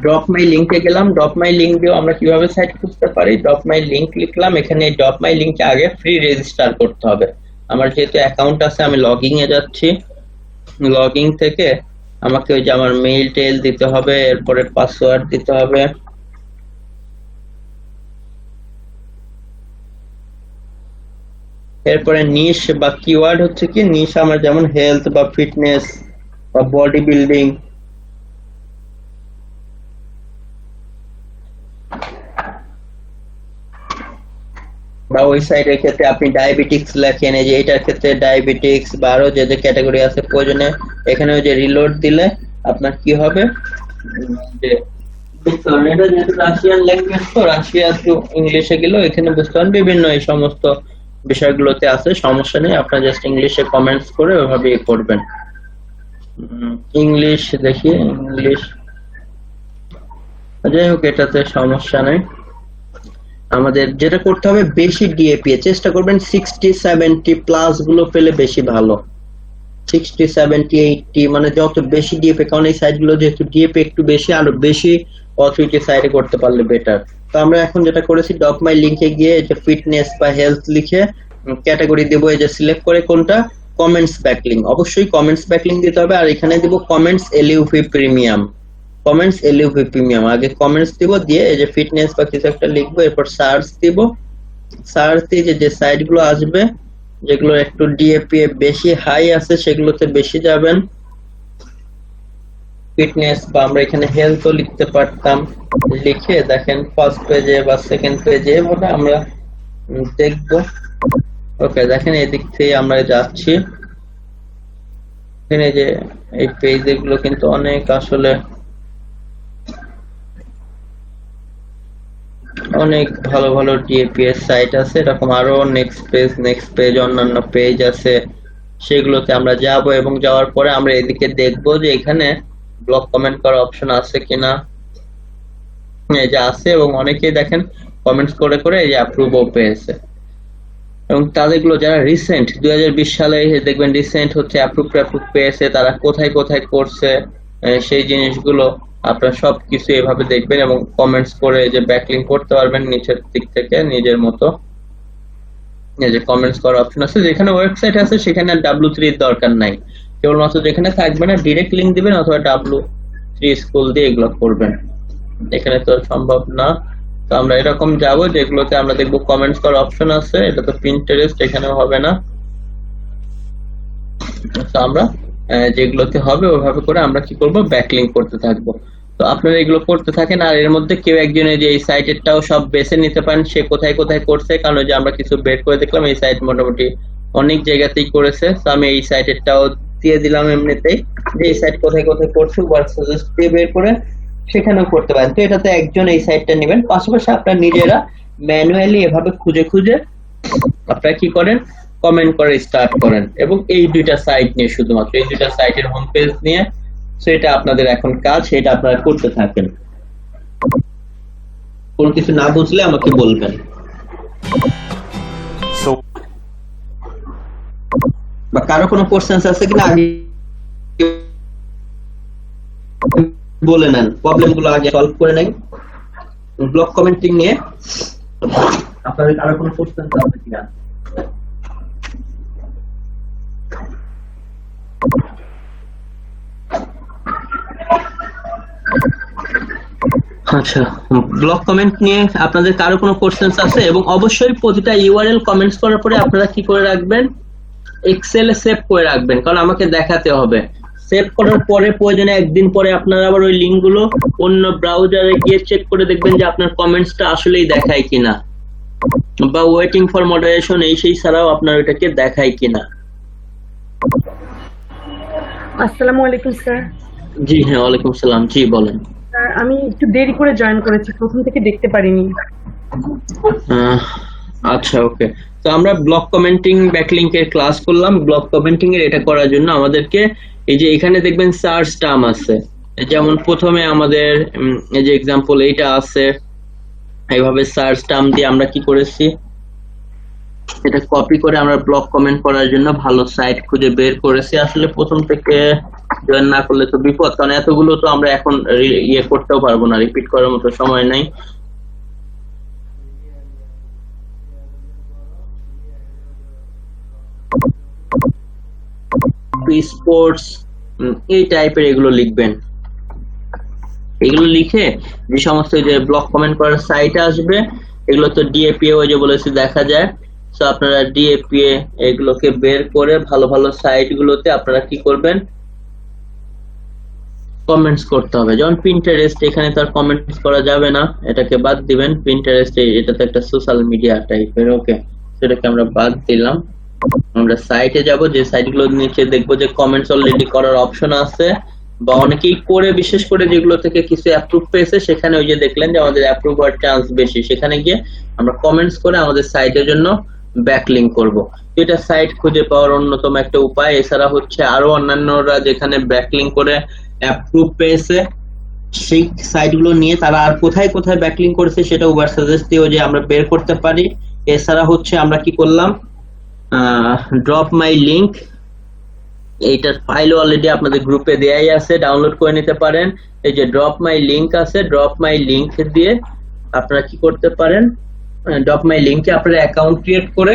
ড্রপ মাই লিংকে গেলাম। ড্রপ মাই লিংক দিয়েও আমরা কিভাবে সাইট খুঁজতে পারি, ড্রপ মাই লিংক লিখলাম। এখানে ড্রপ মাই লিংকে আগে ফ্রি রেজিস্টার করতে হবে। আমার যেহেতু অ্যাকাউন্ট আছে আমি লগইন এ যাচ্ছি, লগইন থেকে আমাকে ওই যে আমার মেইল টেল দিতে হবে, এরপরে পাসওয়ার্ড দিতে হবে। এরপরে নিশ বা কিওয়ার্ড হচ্ছে কি, নিশ আমার যেমন হেলথ বা ফিটনেস বা বডি বিল্ডিং, বা ওই সাইডের ক্ষেত্রে আপনি ডায়াবেটিক্স লেখেন, এই যে এটার ক্ষেত্রে ডায়াবেটিক্স বা আরো যে যে ক্যাটাগরি আছে প্রয়োজনে এখানে ওই যে রিলোড দিলে আপনার কি হবে, যে বুঝতে পারেন এটা যেহেতু রাশিয়ান ল্যাঙ্গুয়েজ তো রাশিয়া টু ইংলিশে গেল, এখানে বুঝতে পারেন বিভিন্ন এই সমস্ত বিষয়গুলোতে আছে, সমস্যা নেই। আপনারা জাস্ট ইংলিশে কমেন্টস করে ওইভাবে করবেন। ইংলিশ দেখি, ইংলিশ যাই হোক এটাতে সমস্যা নেই। আমাদের যেটা করতে হবে বেশি ডিএপি চেষ্টা করবেন, 60-70 প্লাস গুলো পেলে বেশি ভালো। 60-70-80 মানে যত বেশি ডিএপি, কারণ এই সাইট গুলো যেহেতু ডিএপি একটু বেশি, আরো বেশি অথরিটি সাইটে করতে পারলে বেটার। তো আমরা এখন যেটা করেছি, ডক মাই লিংকে গিয়ে যে ফিটনেস বা হেলথ লিখে ক্যাটাগরি দেবো, এই যে সিলেক্ট করে কোনটা, কমেন্টস ব্যাকলিং, অবশ্যই কমেন্টস ব্যাকলিং দিতে হবে। আর এখানে দিব কমেন্টস এলইউভি প্রিমিয়াম, কমেন্টস এলইউভি প্রিমিয়াম, আগে কমেন্টস দিব, দিয়ে এই যে ফিটনেস বা কিছু একটা লিখবো, এরপর সার্চ দিব। সার্চ দিয়ে যে সাইট গুলো আসবে যেগুলো একটু ডিএপি বেশি হাই আছে সেগুলোতে বেশি যাবেন। ফিটনেস বা আমরা এখানে হেলথও লিখতে পারতাম, লিখে দেখেন ফার্স্ট পেজে বা সেকেন্ড পেজে এভাবে আমরা দেখবো। ওকে দেখেন এদিক থেকে আমরা যাচ্ছি, এখানে যে এই পেজ গুলো কিন্তু অনেক আসলে অনেক ভালো ভালো ডিএপিএস সাইট আছে, এরকম আরো নেক্সট পেজ অন্যান্য পেজ আছে, সেগুলোতে আমরা যাব এবং যাওয়ার পরে আমরা এদিকে দেখবো যে এখানে ব্লক কমেন্ট করার অপশন আছে কিনা। এই যে আছে, এবং অনেকেই দেখেন কমেন্টস করে করে এই যে অ্যাপ্রুভও পেয়েছে। এবং তাদেরগুলো যারা রিসেন্ট 2020 সালে দেখবেন রিসেন্ট হচ্ছে অ্যাপ্রুভ পেয়েছে, তারা কোথায় কোথায় করছে সেই জিনিসগুলো আপনারা সবকিছু এভাবে দেখবেন এবং কমেন্টস করে যে ব্যাকলিংক করতে পারবেন নিচের দিক থেকে নিজের মতো। এই যে কমেন্টস করার অপশন আছে, যেখানে ওয়েবসাইট আছে সেখানে W3 এর দরকার নাই, কেবলমাত্র যেখানে থাকবে না ডিরেক্ট লিংক দিবেন অথবা W3 স্কুল দিয়ে এগুলো করবেন। এখানে তো সম্ভব না, তো আমরা এরকম যাব যেগুলোতে আমরা দেখবো কমেন্টস করার অপশন আছে। এটা তো পিন্টারেস্ট, এখানেও হবে না। তো আমরা যেগুলোতে হবে ওইভাবে করে আমরা কি করব, ব্যাকলিংক করতে থাকবো। তো আপনারা এগুলো করতে থাকেন, আর এর মধ্যে কেউ একজনের যে এই সাইটেরটাও সব বেছে নিতে পারেন সে কোথায় কোথায় করছে, কারণ ওই যে আমরা কিছু বের করে দেখলাম এই সাইট মোটামুটি অনেক জায়গাতেই করেছে। তো আমি এই সাইটেরটাও দিয়ে দিলাম এমনিতেই, যে এই সাইট কোথায় কোথায় করছে ওয়ার্ক সাজেস্ট দিয়ে বের করে সেখানেও করতে পারেন। তো এটাতে একজন এই সাইটটা নেবেন, পাশাপাশি আপনারা নিজেরা ম্যানুয়ালি এভাবে খুঁজে খুঁজে আপনারা কি করেন, কমেন্ট করে স্টার্ট করেন। এবং এই দুইটা সাইট নিয়ে, শুধুমাত্র এই দুইটা সাইটের হোম পেজ নিয়ে, সেটা আপনাদের এখন কাজ, সেটা আপনারা করতে থাকেন। কোনো কিছু না বুঝলে আমাকে বলবেন। বা কারো কোনো কোশ্চেন্স আছে কিনা আগে বলে নেন, প্রবলেম গুলো আগে সলভ করে নেন ব্লক কমেন্টিং নিয়ে। আপনাদের কারো কোনো কোশ্চেন্স আছে কিনা? আচ্ছা, ব্লক কমেন্ট নিয়ে আপনাদের কারো কোনো কোশ্চেন্স আছে? এবং অবশ্যই প্রতিটা ইউআরএল কমেন্টস করার পরে আপনারা কি করে রাখবেন, এক্সেলে সেভ করে রাখবেন, কারণ আমাকে দেখাতে হবে। সেভ করার পরে প্রয়োজনে একদিন পরে আপনারা আবার ওই লিংকগুলো অন্য ব্রাউজারে গিয়ে চেক করে দেখবেন যে আপনার কমেন্টসটা আসলেই দেখায় কিনা, বা ওয়েটিং ফর মডারেশন এই সেই ছাড়াও আপনার ওইটাকে দেখায় কিনা। আসসালামু আলাইকুম স্যার। জি হ্যাঁ, ওয়ালাইকুম সালাম। জি বলেন। স্যার আমি একটু দেরি করে জয়েন করেছি, প্রথম থেকে দেখতে পারিনি। আচ্ছা ওকে, তো আমরা ব্লক কমেন্টিং ব্যাকলিংকের ক্লাস করলাম। ব্লক কমেন্টিং এর এটা করার জন্য আমাদেরকে এই যে এখানে দেখবেন সার্চ টার্ম আছে, যেমন প্রথমে আমাদের এই যে এক্সাম্পল এইটা আছে, এইভাবে সার্চ টার্ম দিয়ে আমরা কি করেছি, এটা কপি করে আমরা ব্লক কমেন্ট করার জন্য ভালো সাইট খুঁজে বের করেছি। আসলে প্রথম থেকে জয়েন না করলে তো বিপদ, কারণ এতগুলো তো আমরা এখন ইয়ে করতেও পারবো না, রিপিট করার মতো সময় নাই। স্পোর্টস এই টাইপের এগুলো লিখবেন। এগুলো লিখে যে সমস্ত যে ব্লক কমেন্ট করার সাইট আসবে, এগুলো তো ডিএপিএ ওই যে বলেছি দেখা যায়। তো আপনারা ডিএপিএ এগুলোকে বের করে ভালো ভালো সাইট গুলোতে আপনারা কি করবেন, কমেন্টস করতে হবে। যেমন পিন্টারেস্ট, এখানে তো আর কমেন্টস করা যাবে না, এটাকে বাদ দিবেন। পিন্টারেস্ট এটা তো একটা সোশ্যাল মিডিয়া টাইপের, ওকে, সেটাকে আমরা বাদ দিলাম। আমরা সাইটে যাব, যে সাইটগুলো নিচে দেখবো যে কমেন্টস অলরেডি করার অপশন আছে, বা অনেকেই করে, বিশেষ করে যেগুলো থেকে কিছু অ্যাপ্রুভ পেয়েছে সেখানে ওই যে দেখলেন যে আমাদের অ্যাপ্রুভ হওয়ার চান্স বেশি, সেখানে গিয়ে আমরা কমেন্টস করে আমাদের সাইটের জন্য ব্যাকলিংক করব। এটা সাইট খুঁজে পাওয়ার অন্যতম একটা উপায়। এছাড়া হচ্ছে আরো অন্যান্যরা যেখানে ব্যাকলিংক করে অ্যাপ্রুভ পেয়েছে সেই সাইটগুলো নিয়ে তারা আর কোথায় কোথায় ব্যাকলিংক করেছে সেটা উবার সাজেস্ট দিয়েও যে আমরা বের করতে পারি। এছাড়া হচ্ছে আমরা কি করলাম, ড্রপ মাই লিংক, এইটার ফাইল অলরেডি আপনাদের গ্রুপে দেয়াই আছে, ডাউনলোড করে নিতে পারেন। এই যে ড্রপ মাই লিংক আছে, ড্রপ মাই লিংক দিয়ে আপনারা কি করতে পারেন, ড্রপ মাই লিংকে আপনারা অ্যাকাউন্ট ক্রিয়েট করে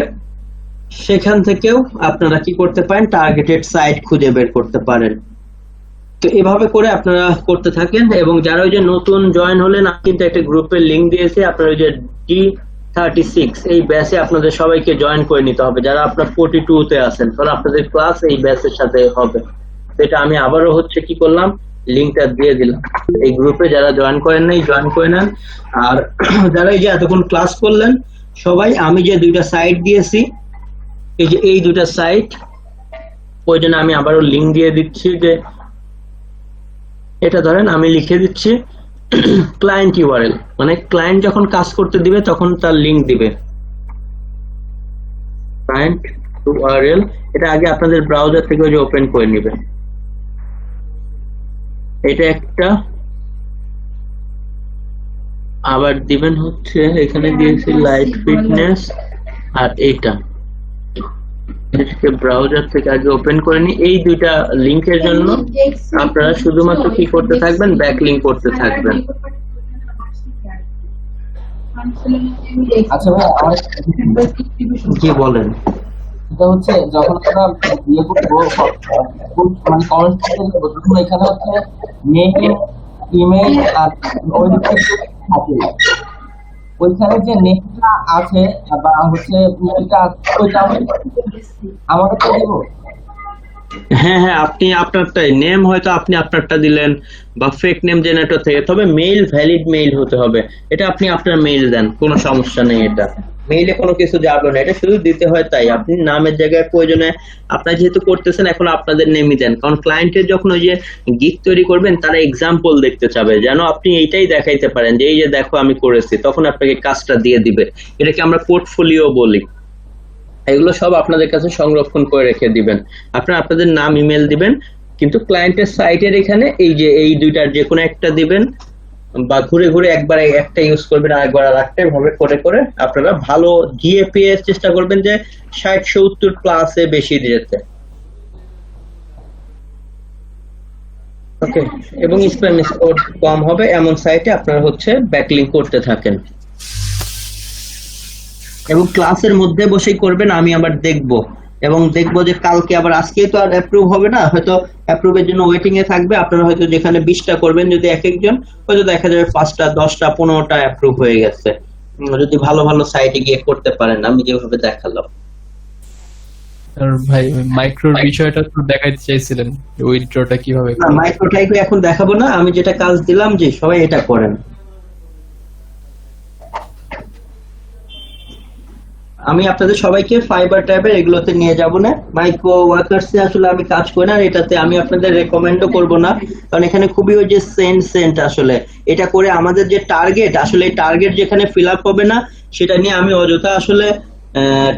সেখান থেকেও আপনারা কি করতে পারেন, টার্গেটেড সাইট খুঁজে বের করতে পারেন। তো এভাবে করে আপনারা করতে থাকেন। এবং যারা ওই যে নতুন জয়েন হলেন, আমি কিন্তু একটা গ্রুপের লিংক দিয়েছি, আপনারা ওই যে D36 এই ব্যাচে আপনাদের সবাইকে জয়েন করে নিতে হবে, যারা আপনার 42 তে আছেন, কারণ আপনাদের ক্লাস এই ব্যাচের সাথে হবে। এটা আমি আবারও হচ্ছে কি করলাম, লিংকটা দিয়ে দিলাম। এই গ্রুপে যারা জয়েন করেন নাই জয়েন করে নেন। আর যারা এই যে এতক্ষণ ক্লাস করলেন সবাই, আমি যে দুইটা সাইট দিয়েছি, এই যে এই দুইটা সাইট, ওই জন্য আমি আবারও লিংক দিয়ে দিচ্ছি। যে এটা ধরেন আমি লিখে দিচ্ছি ক্লায়েন্ট ইউআরএল, মানে ক্লায়েন্ট যখন কাজ করতে দিবে তখন তার লিংক দিবে, ক্লায়েন্ট ইউআরএল। এটা আগে আপনাদের ব্রাউজার থেকে ওই যে ওপেন করে নেবে। এটা একটা আবার দিবেন হচ্ছে এখানে দিয়েছি লাইট ফিটনেস আর এইটা ব্রাউজার থেকে আগে ওপেন করে নি। এই দুইটা লিংকের জন্য আপনারা শুধুমাত্র কি করতে থাকবেন, ব্যাক লিংক করতে থাকবেন। আচ্ছা ভাই, আমার কি বলেন? এটা হচ্ছে যখন আমরা ইয়ে করবো মানে কমেন্ট করবো, তখন এখানে হচ্ছে নেম, ইমেল আর ওই থাকে, ওইখানে যে নেমটা আছে বা হচ্ছে ইমেলটা আছে, ওইটা আমাকে তো দিব। হ্যাঁ হ্যাঁ, আপনি আপনারটাই নেম হয়তো আপনি আপনারটা দিলেন বা ফেক নেম জেনারেটর থেকে, তবে মেইল ভ্যালিড মেইল হতে হবে। এটা আপনি আপনার মেইল দেন, কোনো সমস্যা নেই। এটা মেইলে কোনো কিছু যাবে না, এটা শুধু দিতে হয় তাই। আপনি নামের জায়গায় প্রয়োজনে আপনারা যেহেতু করতেছেন এখন আপনাদের নেমই দেন, কারণ ক্লায়েন্টের যখন ওই যে গিগ তৈরি করবেন তারা এক্সাম্পল দেখতে চাবে, যেন আপনি এইটাই দেখাইতে পারেন যে এই যে দেখো আমি করেছি, তখন আপনাকে কাজটা দিয়ে দিবে। এটাকে আমরা পোর্টফোলিও বলি। এগুলো সব আপনাদের কাছে সংরক্ষণ করে রেখে দিবেন। আপনারা আপনাদের নাম ইমেল দিবেন, কিন্তু ক্লায়েন্টের সাইটের এখানে এই যে এই দুইটার যে কোনো একটা দিবেন, বা ঘুরে ঘুরে একবার একটা ইউজ করবেন আর একবার আরেকটা, ভাবে করে করে আপনারা ভালো গিয়ে পেয়ে চেষ্টা করবেন যে 60-70 প্লাসে বেশি যেতে। ওকে, এবং স্প্যাম স্কোর কম হবে এমন সাইটে আপনারা হচ্ছে ব্যাকলিংক করতে থাকেন, এবং ক্লাসের মধ্যে বসেই করবেন। আমি আবার দেখবো এবং দেখবো যে কালকে আবার, আজকে তো আর অ্যাপ্রুভ হবে না, হয়তো অ্যাপ্রুভের জন্য ওয়েটিং এ থাকবে। আপনারা হয়তো যেখানে 20টা করবেন, যদি এক একজন, হয়তো দেখা যাবে 5টা 10টা 15টা অ্যাপ্রুভ হয়ে গেছে, যদি ভালো ভালো সাইটে গিয়ে করতে পারেন আমি যেভাবে দেখালাম। আর ভাই মাইক্রোর বিষয়টা তো দেখাইতে চাইছিলেন, উইথড্রটা কিভাবে না, মাইক্রোটাইপে এখন দেখাবো না, আমি যেটা কাজ দিলাম যে সবাই এটা করেন। আমি আপনাদের সবাইকে ফাইবার ট্যাবের এগুলোতে নিয়ে যাব না। মাইক্রো ওয়ার্কার্সে আসলে আমি কাজ করি না, এটাতে আমি আপনাদের রেকমেন্ডও করব না, কারণ এখানে খুবই ওই যে সেন্ট আসলে এটা করে আমাদের যে টার্গেট, আসলে এই টার্গেট যেখানে ফিল আপ হবে না সেটা নিয়ে আমি অযথা আসলে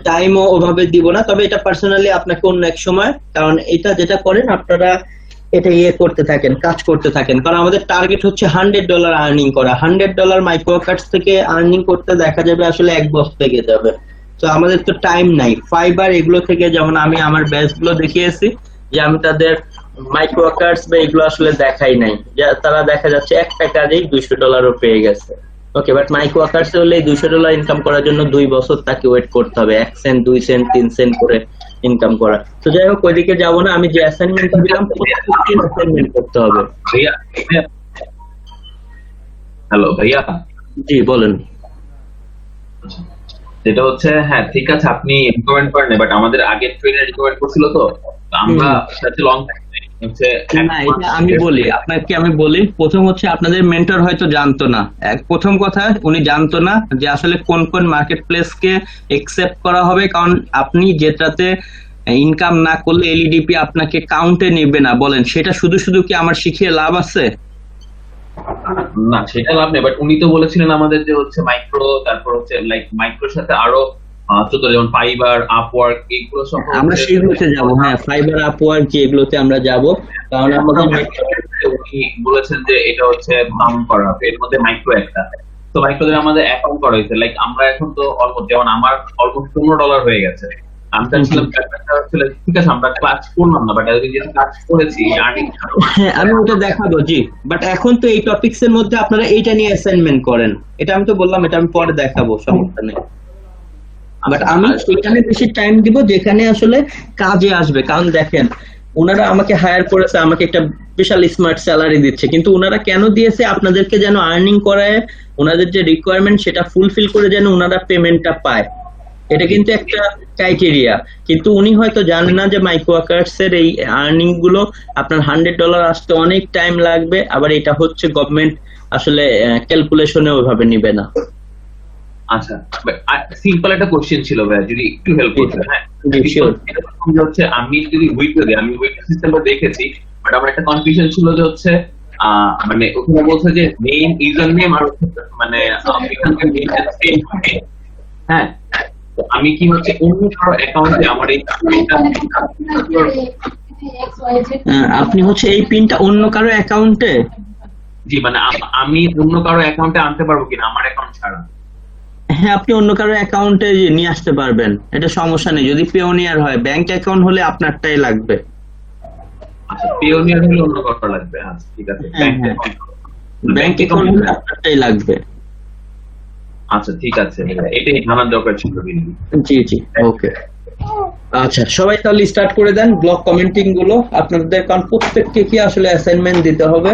টাইমও ওভাবে দিব না। তবে এটা পার্সোনালি আপনাকে অন্য এক সময়, কারণ এটা যেটা করেন আপনারা এটা করতে থাকেন, কাজ করতে থাকেন, কারণ আমাদের টার্গেট হচ্ছে $100 আর্নিং করা। $100 মাইক্রো ওয়ার্কার্স থেকে আর্নিং করতে দেখা যাবে আসলে 1 বছর লেগে যাবে। তো আমাদের তো টাইম নাই। ফাইবার এগুলো থেকে, যেমন আমি আমার ব্যাচ গুলো দেখিয়েছি যে আমি তাদের মাইক্রো ওয়ার্কার্স বা এগুলো আসলে দেখাই নাই, তারা দেখা যাচ্ছে একটা কাজেই $200 পেয়ে গেছে। ওকে, বাট মাইক্রো ওয়ার্কার্স হলে $200 ইনকাম করার জন্য 2 বছর তাকে ওয়েট করতে হবে, 1 সেন্ট 2 সেন্ট 3 সেন্ট করে ইনকাম করা। তো যাই হোক, ওইদিকে যাবো না। আমি যে অ্যাসাইনমেন্টটা দিলাম অ্যাসাইনমেন্ট করতে হবে। ভাইয়া, হ্যালো ভাইয়া, জি বলেন। যেটা হচ্ছে, হ্যাঁ ঠিক আছে আপনি রিকমেন্ড করেন, বাট আমাদের আগের ট্রেনার রিকমেন্ড করছিল, তো আমরা সাথে লং হচ্ছে না, এটা আমি বলি আপনাকে, আমি বলি প্রথম হচ্ছে আপনাদের মেন্টর হয়তো জানতো না। প্রথম কথা, উনি জানতো না যে আসলে কোন কোন মার্কেট প্লেসকে একসেপ্ট করা হবে, কারণ আপনি যেটাতে ইনকাম না করলে এলইডিপি আপনাকে কাউন্টে নেবে না। বলেন, সেটা শুধু শুধু কি আমার শিখিয়ে লাভ আছে? না, সেটা লাভ নেই, বাট উনি তো বলেছিলেন আমাদের যে হচ্ছে মাইক্রো, তারপর হচ্ছে লাইক মাইক্রোর সাথে আরো 14, যেমন ফাইবার, আপওয়ার্ক, এগুলো সব আমরা সেগুলোতে যাব। হ্যাঁ, ফাইবার, আপওয়ার্ক যেগুলোতে আমরা যাব, কারণ আমাদের উনি বলেছেন যে এটা হচ্ছে কাউন্ট করা হবে, এর মধ্যে মাইক্রো একটা। তো মাইক্রোদের আমাদের অ্যাকাউন্ট করা হয়েছে, লাইক আমরা এখন তো অলমোস্ট, যেমন আমার অলমোস্ট $15 হয়ে গেছে। আমি চাচ্ছিলাম ব্যাপারটা আসলে ঠিক আছে, আমরা ক্লাস করলাম না, বাট এতদিন যেহেতু কাজ করেছি আর্নিং। হ্যাঁ, আমি ওটা দেখাবো জি, বাট এখন তো এই টপিকস এর মধ্যে আপনারা এইটা নিয়ে অ্যাসাইনমেন্ট করেন। এটা আমি তো বললাম, এটা আমি পরে দেখাবো, সমস্যা নেই। বাট আমি সেখানে বেশি টাইম দিব যেখানে আসলে কাজে আসবে। কারণ দেখেন, ওনারা আমাকে হায়ার করেছে, আমাকে একটা স্পেশাল স্মার্ট স্যালারি দিচ্ছে, কিন্তু ওনারা কেন দিয়েছে? আপনাদেরকে যেন আর্নিং করায়, ওনাদের যে রিকোয়ারমেন্ট সেটা ফুলফিল করে যেন ওনারা পেমেন্টটা পায়। এটা কিন্তু একটা ক্রাইটেরিয়া। কিন্তু উনি হয়তো জানেন না যে মাইক্রো ওয়ার্কার্স এর এই আর্নিং গুলো আপনার $100 আসতে অনেক টাইম লাগবে, আবার এটা হচ্ছে গভর্নমেন্ট আসলে ক্যালকুলেশনে ওইভাবে নিবে না। আচ্ছা, সিম্পল একটা কোশ্চেন ছিল ভাই, যদি একটু হেল্প করতেন। হ্যাঁ, হচ্ছে আমি যদি উইকলি দিই, আমি উইকলি সিস্টেমটা দেখেছি, বাট আমার একটা কনফিউশন ছিল যে হচ্ছে মানে ওখানে বলছে যে মেইন ইউজার নেম আর মানে এখানকার হ্যাঁ, আমি কি হচ্ছে অন্য কারো অ্যাকাউন্টে আমার এই আপনি হচ্ছে এই পিনটা অন্য কারো অ্যাকাউন্টে জি মানে আমি অন্য কারো অ্যাকাউন্টে আনতে পারবো কিনা আমার অ্যাকাউন্ট ছাড়া? হ্যাঁ, আপনি অন্য কারো অ্যাকাউন্টে নিয়ে আসতে পারবেন, এটা সমস্যা নেই। যদি পিওনিয়ার হয়, ব্যাংক অ্যাকাউন্ট হলে আপনারটাই লাগবে। আচ্ছা পিওনিয়ার হলে অন্য কারো লাগবে, আচ্ছা ঠিক আছে। হ্যাঁ, হ্যাঁ। ব্যাংক অ্যাকাউন্ট হলে আপনারটাই লাগবে। আচ্ছা ঠিক আছে, এটাই জানার দরকার ছিল কিন্তু। জি জি, ওকে। আচ্ছা, সবাই তাহলে স্টার্ট করে দেন ব্লক কমেন্টিং গুলো আপনাদের, কারণ প্রত্যেককে কি আসলে অ্যাসাইনমেন্ট দিতে হবে।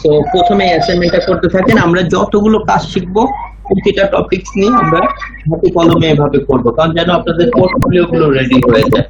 সো প্রথমে অ্যাসাইনমেন্টটা করতে থাকেন। আমরা যতগুলো কাজ শিখবো প্রতিটা টপিকস নিয়ে আমরা হাতে কলমে এভাবে করবো, কারণ যেন আপনাদের পোর্টফোলিও গুলো রেডি হয়ে যায়।